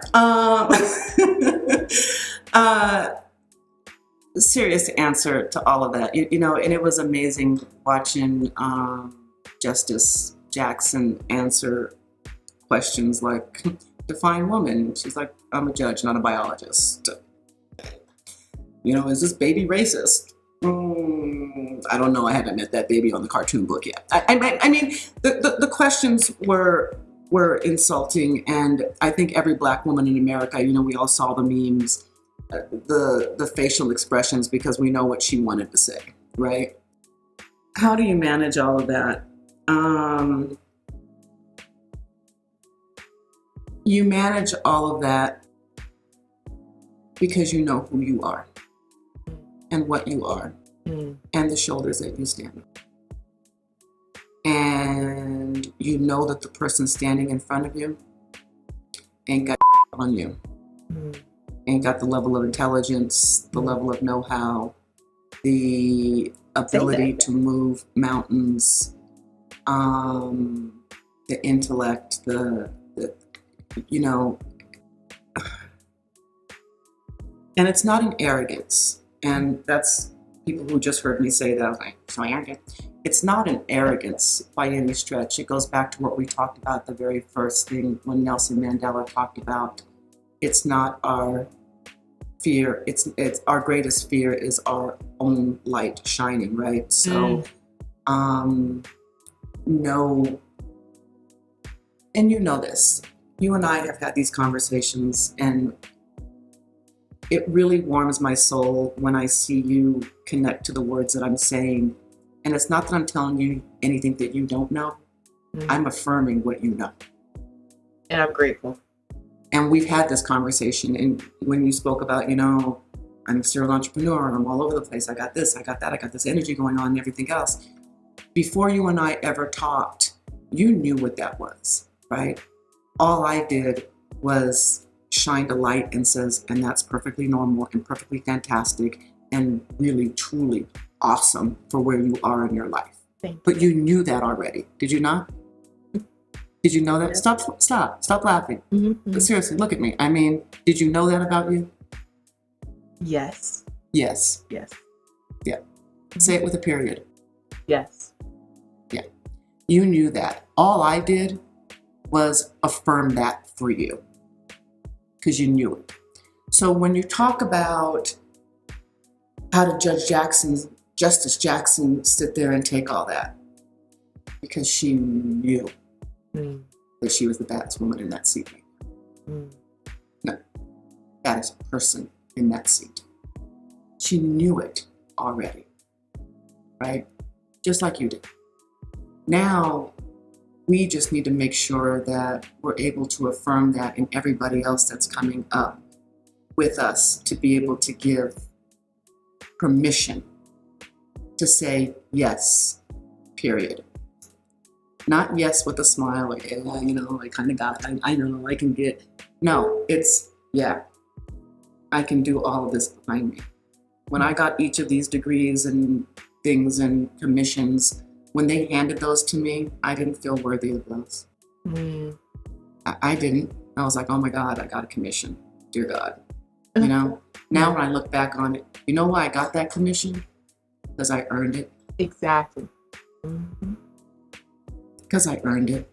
Serious answer to all of that. And it was amazing watching Justice Jackson answer questions like, define woman. She's like, I'm a judge, not a biologist. Is this baby racist? I don't know. I haven't met that baby on the cartoon book yet. I mean, the questions were were insulting. And I think every Black woman in America, we all saw the memes, the facial expressions, because we know what she wanted to say, right? How do you manage all of that? You manage all of that because you know who you are and what you are and the shoulders that you stand on. And you know that the person standing in front of you ain't got on you. Ain't got the level of intelligence, the level of know-how, the ability to move mountains, the intellect, and it's not an arrogance. And that's people who just heard me say that. I was like, so arrogant. It's not an arrogance by any stretch. It goes back to what we talked about, the very first thing when Nelson Mandela talked about. It's not our fear. It's our greatest fear is our own light shining, right? So, no, and you know this. You and I have had these conversations, and it really warms my soul when I see you connect to the words that I'm saying. And it's not that I'm telling you anything that you don't know. I'm affirming what you know. And I'm grateful. And we've had this conversation. And when you spoke about, I'm a serial entrepreneur, I'm all over the place. I got this, I got that, I got this energy going on and everything else. Before you and I ever talked, you knew what that was, right? All I did was shine a light and says, and that's perfectly normal and perfectly fantastic and really, truly awesome for where you are in your life. But you knew that already. Did you not? Did you know that? Yeah. Stop laughing. But seriously, look at me. I mean, did you know that about you? Yes. Yes. Yes. Yeah. Say it with a period. Yes. Yeah. You knew that. All I did was affirm that for you because you knew it. So when you talk about how did Justice Jackson sit there and take all that? Because she knew that she was the baddest woman in that seat. No, baddest person in that seat. She knew it already, right? Just like you did. Now, we just need to make sure that we're able to affirm that in everybody else that's coming up with us to be able to give permission to say yes, period. Not yes with a smile, like, hey, well, I kind of got it. I know I can get. No, it's, yeah, I can do all of this behind me. When I got each of these degrees and things and commissions, when they handed those to me, I didn't feel worthy of those. I didn't. I was like, oh my God, I got a commission. Dear God. Now when I look back on it, you know why I got that commission? Because I earned it. Exactly. Because I earned it.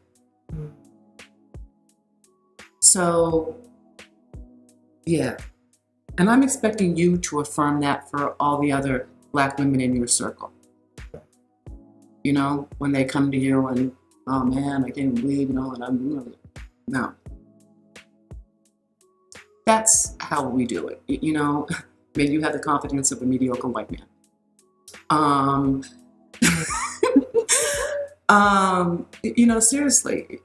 So, yeah. And I'm expecting you to affirm that for all the other Black women in your circle. When they come to you and, oh man, I can't believe, and I'm, no. That's how we do it. Maybe you have the confidence of a mediocre white man. Seriously,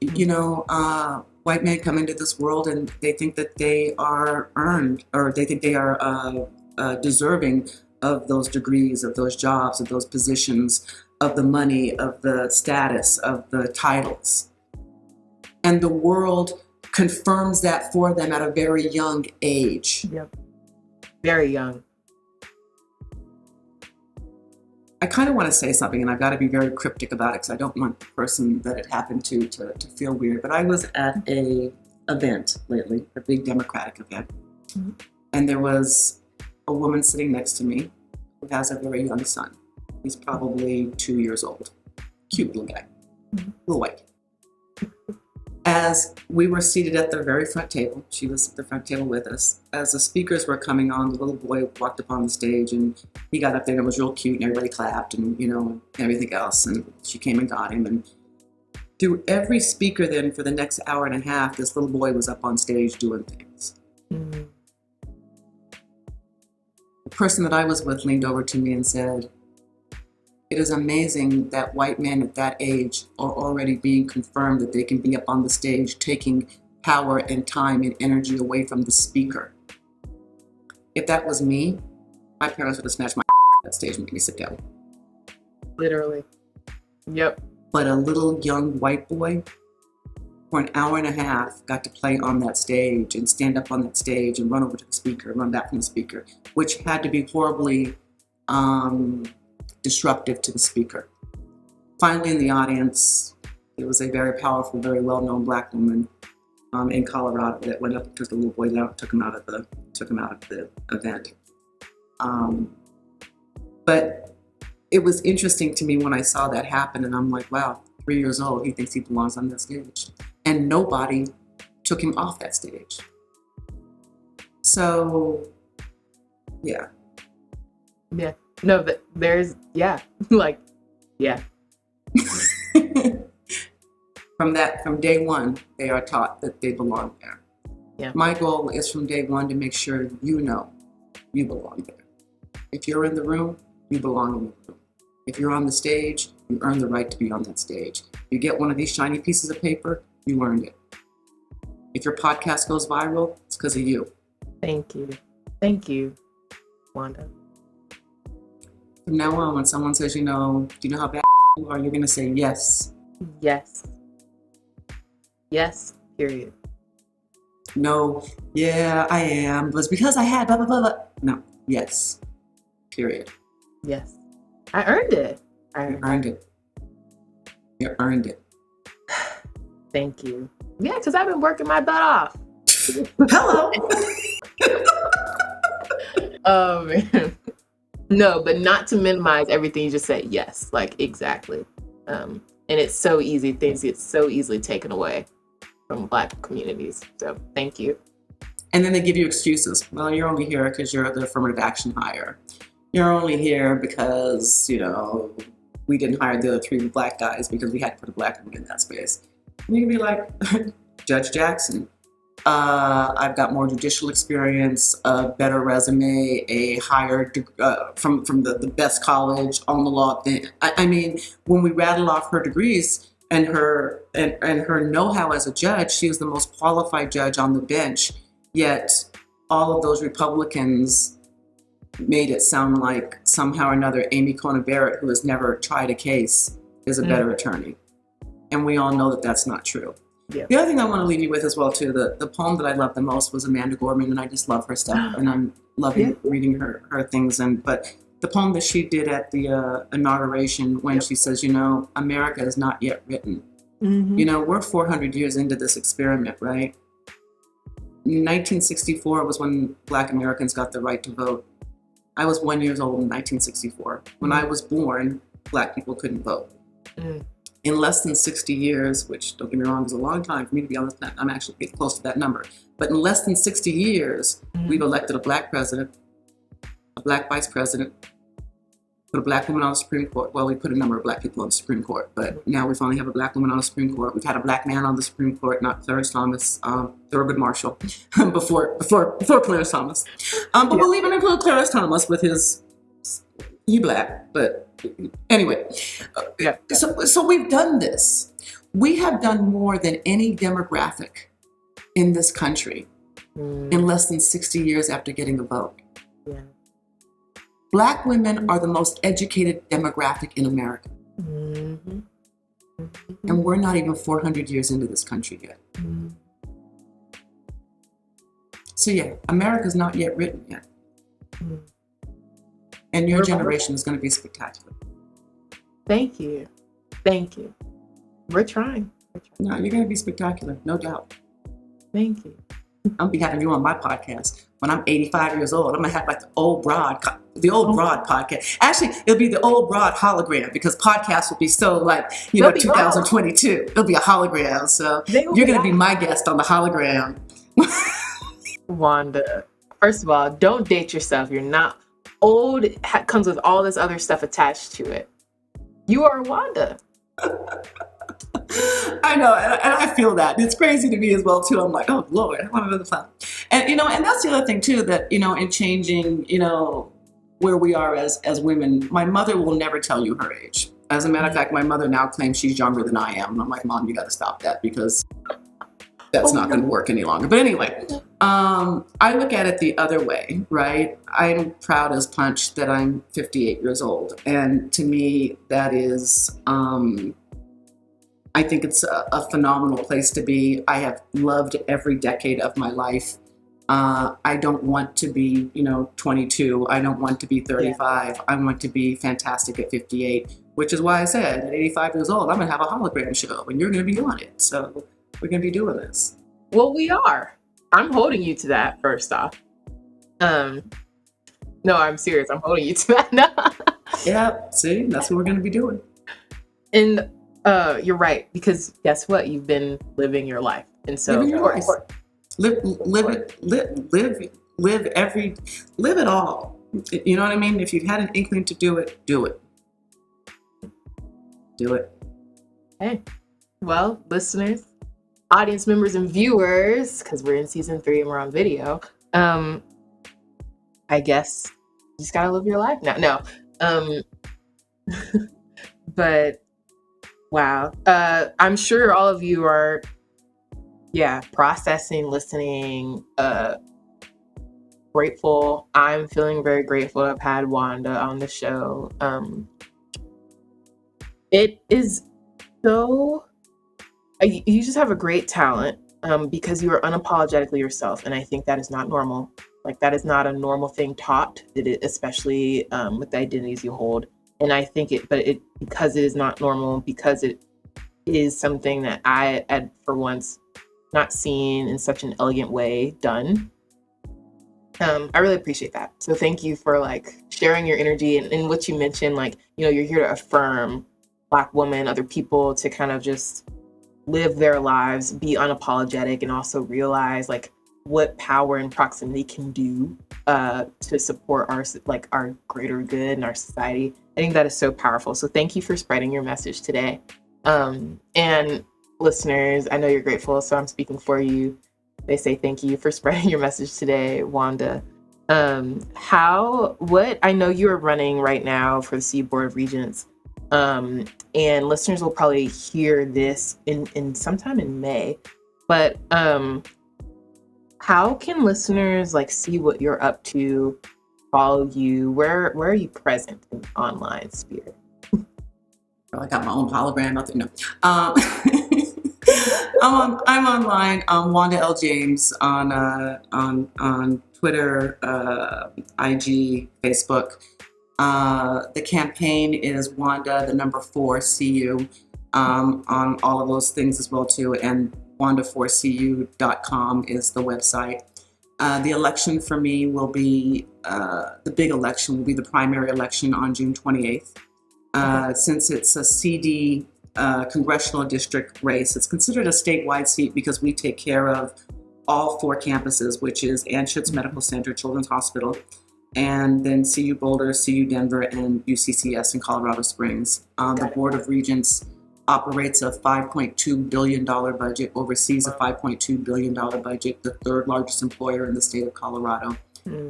white men come into this world and they think that they are earned, or they think they are deserving of those degrees, of those jobs, of those positions, of the money, of the status, of the titles. And the world confirms that for them at a very young age. Yep. Very young. I kind of want to say something, and I've got to be very cryptic about it because I don't want the person that it happened to feel weird. But I was at a event lately, a big Democratic event, and there was a woman sitting next to me who has a very young son. He's probably 2 years old. Cute little guy, little white. As we were seated at the very front table, she was at the front table with us. As the speakers were coming on, the little boy walked up on the stage and he got up there and it was real cute and everybody clapped and, and everything else. And she came and got him. And Through every speaker then for the next hour and a half, this little boy was up on stage doing things. Mm-hmm. The person that I was with leaned over to me and said, "It is amazing that white men at that age are already being confirmed that they can be up on the stage taking power and time and energy away from the speaker. If that was me, my parents would have snatched my at that stage and made me sit down." Literally. Yep. But a little young white boy, for an hour and a half, got to play on that stage and stand up on that stage and run over to the speaker and run back from the speaker, which had to be horribly disruptive to the speaker. Finally, in the audience, there was a very powerful, very well-known Black woman in Colorado that went up and took the little boy down, took him out of the event. But it was interesting to me when I saw that happen, and I'm like, wow, 3 years old, he thinks he belongs on that stage. And nobody took him off that stage. So, yeah. Yeah. No, there's, yeah. Like, yeah. From day one, they are taught that they belong there. Yeah. My goal is from day one to make sure you know you belong there. If you're in the room, you belong in the room. If you're on the stage, you earn the right to be on that stage. You get one of these shiny pieces of paper, you earned it. If your podcast goes viral, it's because of you. Thank you. Thank you, Wanda. From now on, when someone says, do you know how bad you are, you're going to say yes. Yes. Yes, period. No, yeah, I am. But it's because I had blah, blah, blah, blah. No, yes, period. Yes. I earned it. You earned it. You earned it. Thank you. Yeah, because I've been working my butt off. Hello. Man. No, but not to minimize everything you just said. Yes, like exactly. And it's so easy. Things get so easily taken away from Black communities. So thank you. And then they give you excuses. Well, you're only here because you're the affirmative action hire. You're only here because, we didn't hire the other 3 Black guys because we had to put a Black woman in that space. And you can be like, Judge Jackson, I've got more judicial experience, a better resume, a higher from the best college on the law thing. I mean, when we rattle off her degrees and her know-how as a judge, she was the most qualified judge on the bench. Yet all of those Republicans made it sound like somehow or another Amy Coney Barrett, who has never tried a case, is a better attorney. And we all know that that's not true. Yeah. The other thing I want to leave you with as well, too, the poem that I loved the most was Amanda Gorman, and I just love her stuff, and I'm loving reading her things. But the poem that she did at the inauguration, when she says, America is not yet written. Mm-hmm. We're 400 years into this experiment, right? 1964 was when Black Americans got the right to vote. I was 1 year old in 1964. When I was born, Black people couldn't vote. In less than 60 years, which, don't get me wrong, is a long time for me to be on this planet. I'm actually getting close to that number. But in less than 60 years, we've elected a Black president, a Black vice president, put a Black woman on the Supreme Court. Well, we put a number of Black people on the Supreme Court, but now we finally have a Black woman on the Supreme Court. We've had a Black man on the Supreme Court, not Clarence Thomas, Thurgood Marshall, before Clarence Thomas. But we'll even include Clarence Thomas with his, he Black, but anyway. So we've done this. We have done more than any demographic in this country in less than 60 years after getting a vote. Yeah. Black women are the most educated demographic in America. Mm-hmm. Mm-hmm. And we're not even 400 years into this country yet. Mm-hmm. So yeah, America's not yet written yet. Mm-hmm. And your generation is going to be spectacular. Thank you. Thank you. We're trying. No, you're going to be spectacular, no doubt. Thank you. I'll be having you on my podcast when I'm 85 years old. I'm going to have like the old broad podcast. Actually, it'll be the old broad hologram because podcasts will be so 2022. It'll be a hologram. So you're going to be my guest on the hologram. Wanda, first of all, don't date yourself. You're not old. It comes with all this other stuff attached to it. You are Wanda. I know, and I feel that. It's crazy to me as well, too. I'm like, oh, Lord, I want another plan. And, and that's the other thing, too, that, in changing, where we are as women, my mother will never tell you her age. As a matter of fact, my mother now claims she's younger than I am. And I'm like, Mom, you got to stop that because that's not going to work any longer. But anyway, I look at it the other way, right? I'm proud as punch that I'm 58 years old. And to me, that is, I think it's a phenomenal place to be. I have loved every decade of my life. I don't want to be, 22. I don't want to be 35. Yeah. I want to be fantastic at 58, which is why I said at 85 years old, I'm going to have a hologram show and you're going to be on it. So we're going to be doing this. Well, we are. I'm holding you to that, first off. No, I'm serious. I'm holding you to that now. Yeah, see, that's what we're going to be doing. And you're right, because guess what? You've been living your life. And so live it all. You know what I mean? If you've had an inkling to do it, do it. Do it. Hey, well, listeners, audience members and viewers, because we're in season 3 and we're on video, I guess you just gotta live your life now. No. But wow. I'm sure all of you are processing, listening, grateful. I'm feeling very grateful to have had Wanda on the show. It is so, you just have a great talent because you are unapologetically yourself. And I think that is not normal. Like, that is not a normal thing taught, especially with the identities you hold. And I think because it is not normal, because it is something that I had for once not seen in such an elegant way done. I really appreciate that. So thank you for sharing your energy and what you mentioned, you're here to affirm Black women, other people, to kind of just live their lives, be unapologetic, and also realize what power and proximity can do to support our greater good and our society. I think that is so powerful. So thank you for spreading your message today. And listeners, I know you're grateful, so I'm speaking for you. They say thank you for spreading your message today, Wanda. I know you're running right now for the CU Board of Regents, and listeners will probably hear this in sometime in May, but how can listeners see what you're up to, follow you? Where are you present in the online sphere? I got my own hologram out there. No. I'm online. Wanda L. James on Twitter, IG, Facebook. The campaign is Wanda, the number 4 CU, on all of those things as well too. And Wanda4cu.com is the website. The election for me will be, the big election will be the primary election on June 28th. Since it's a CD congressional district race, it's considered a statewide seat because we take care of all 4 campuses, which is Anschutz Medical Center, Children's Hospital, and then CU Boulder, CU Denver, and UCCS in Colorado Springs. The Board of Regents operates a $5.2 billion budget, oversees a $5.2 billion budget, the 3rd largest employer in the state of Colorado.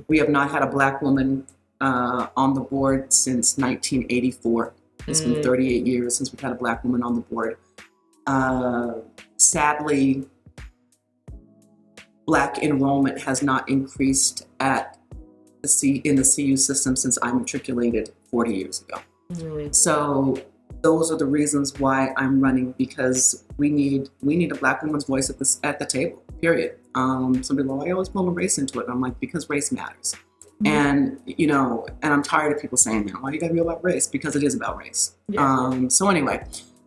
We have not had a Black woman on the board since 1984. It's been 38 years since we've had a Black woman on the board. Sadly, Black enrollment has not increased in the CU system since I matriculated 40 years ago. So those are the reasons why I'm running, because we need a Black woman's voice at the table, period. Some people are like, I always pull race into it. And I'm like, because race matters. And, and I'm tired of people saying that. Why do you gotta be about race? Because it is about race. Yeah. So anyway,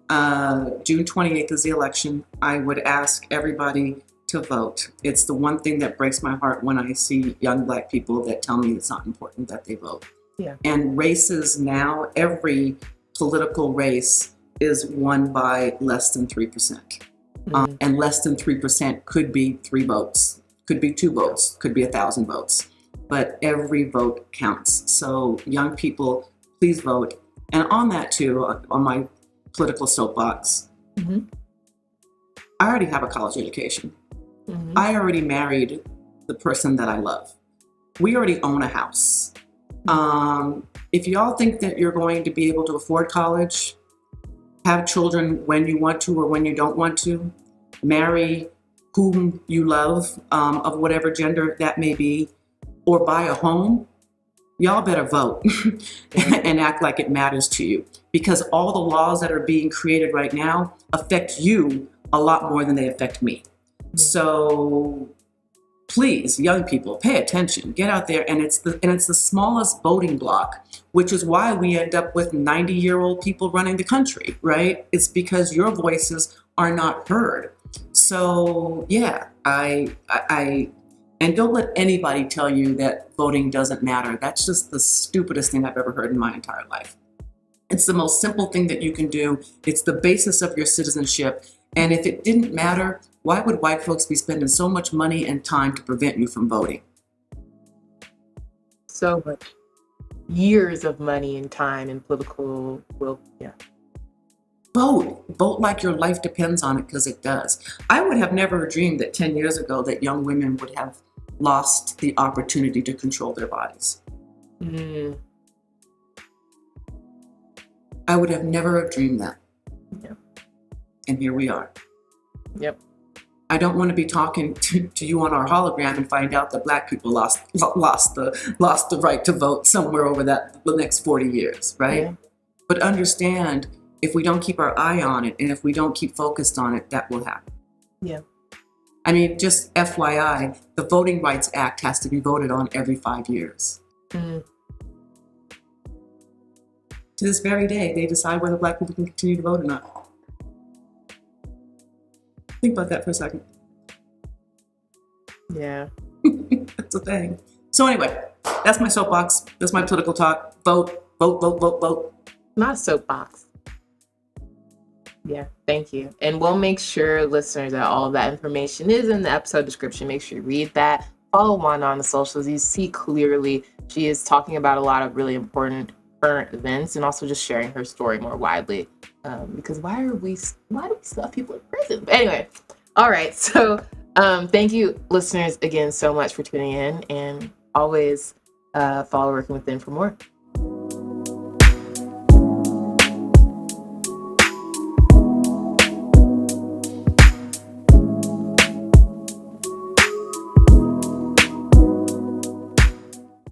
June 28th is the election. I would ask everybody to vote. It's the one thing that breaks my heart when I see young Black people that tell me it's not important that they vote. Yeah. And races now, every political race is won by less than 3%. And less than 3% could be 3 votes, could be 2 votes, could be 1,000 votes. But every vote counts. So young people, please vote. And on that too, on my political soapbox, I already have a college education. Mhm. I already married the person that I love. We already own a house. If y'all think that you're going to be able to afford college, have children when you want to or when you don't want to, marry whom you love, of whatever gender that may be, or buy a home, y'all better vote and act like it matters to you, because all the laws that are being created right now affect you a lot more than they affect me. So please, young people, pay attention, get out there. And it's the smallest voting block, which is why we end up with 90-year-old people running the country, right? It's because your voices are not heard. So yeah, and don't let anybody tell you that voting doesn't matter. That's just the stupidest thing I've ever heard in my entire life. It's the most simple thing that you can do. It's the basis of your citizenship. And if it didn't matter, why would white folks be spending so much money and time to prevent you from voting? So much. Years of money and time and political will. Yeah. Vote like your life depends on it, because it does. I would have never dreamed that 10 years ago that young women would have lost the opportunity to control their bodies. I would have never have dreamed that. Yep. And here we are. Yep. I don't want to be talking to you on our hologram and find out that Black people lost the right to vote somewhere over the next 40 years, right? Yeah. But understand, if we don't keep our eye on it and if we don't keep focused on it, that will happen. Yeah. I mean, just FYI, the Voting Rights Act has to be voted on every 5 years. To this very day, they decide whether Black people can continue to vote or not. Think about that for a second. Yeah. That's the thing. So anyway, that's my soapbox. That's my political talk. Vote, vote, vote, vote, vote. Not a soapbox. Yeah, thank you. And we'll make sure, listeners, that all of that information is in the episode description. Make sure you read that. Follow Wanda on the socials. You see clearly she is talking about a lot of really important current events and also just sharing her story more widely. Because why do we still have people in prison? But anyway, all right. So thank you, listeners, again so much for tuning in, and always follow Working Within for more.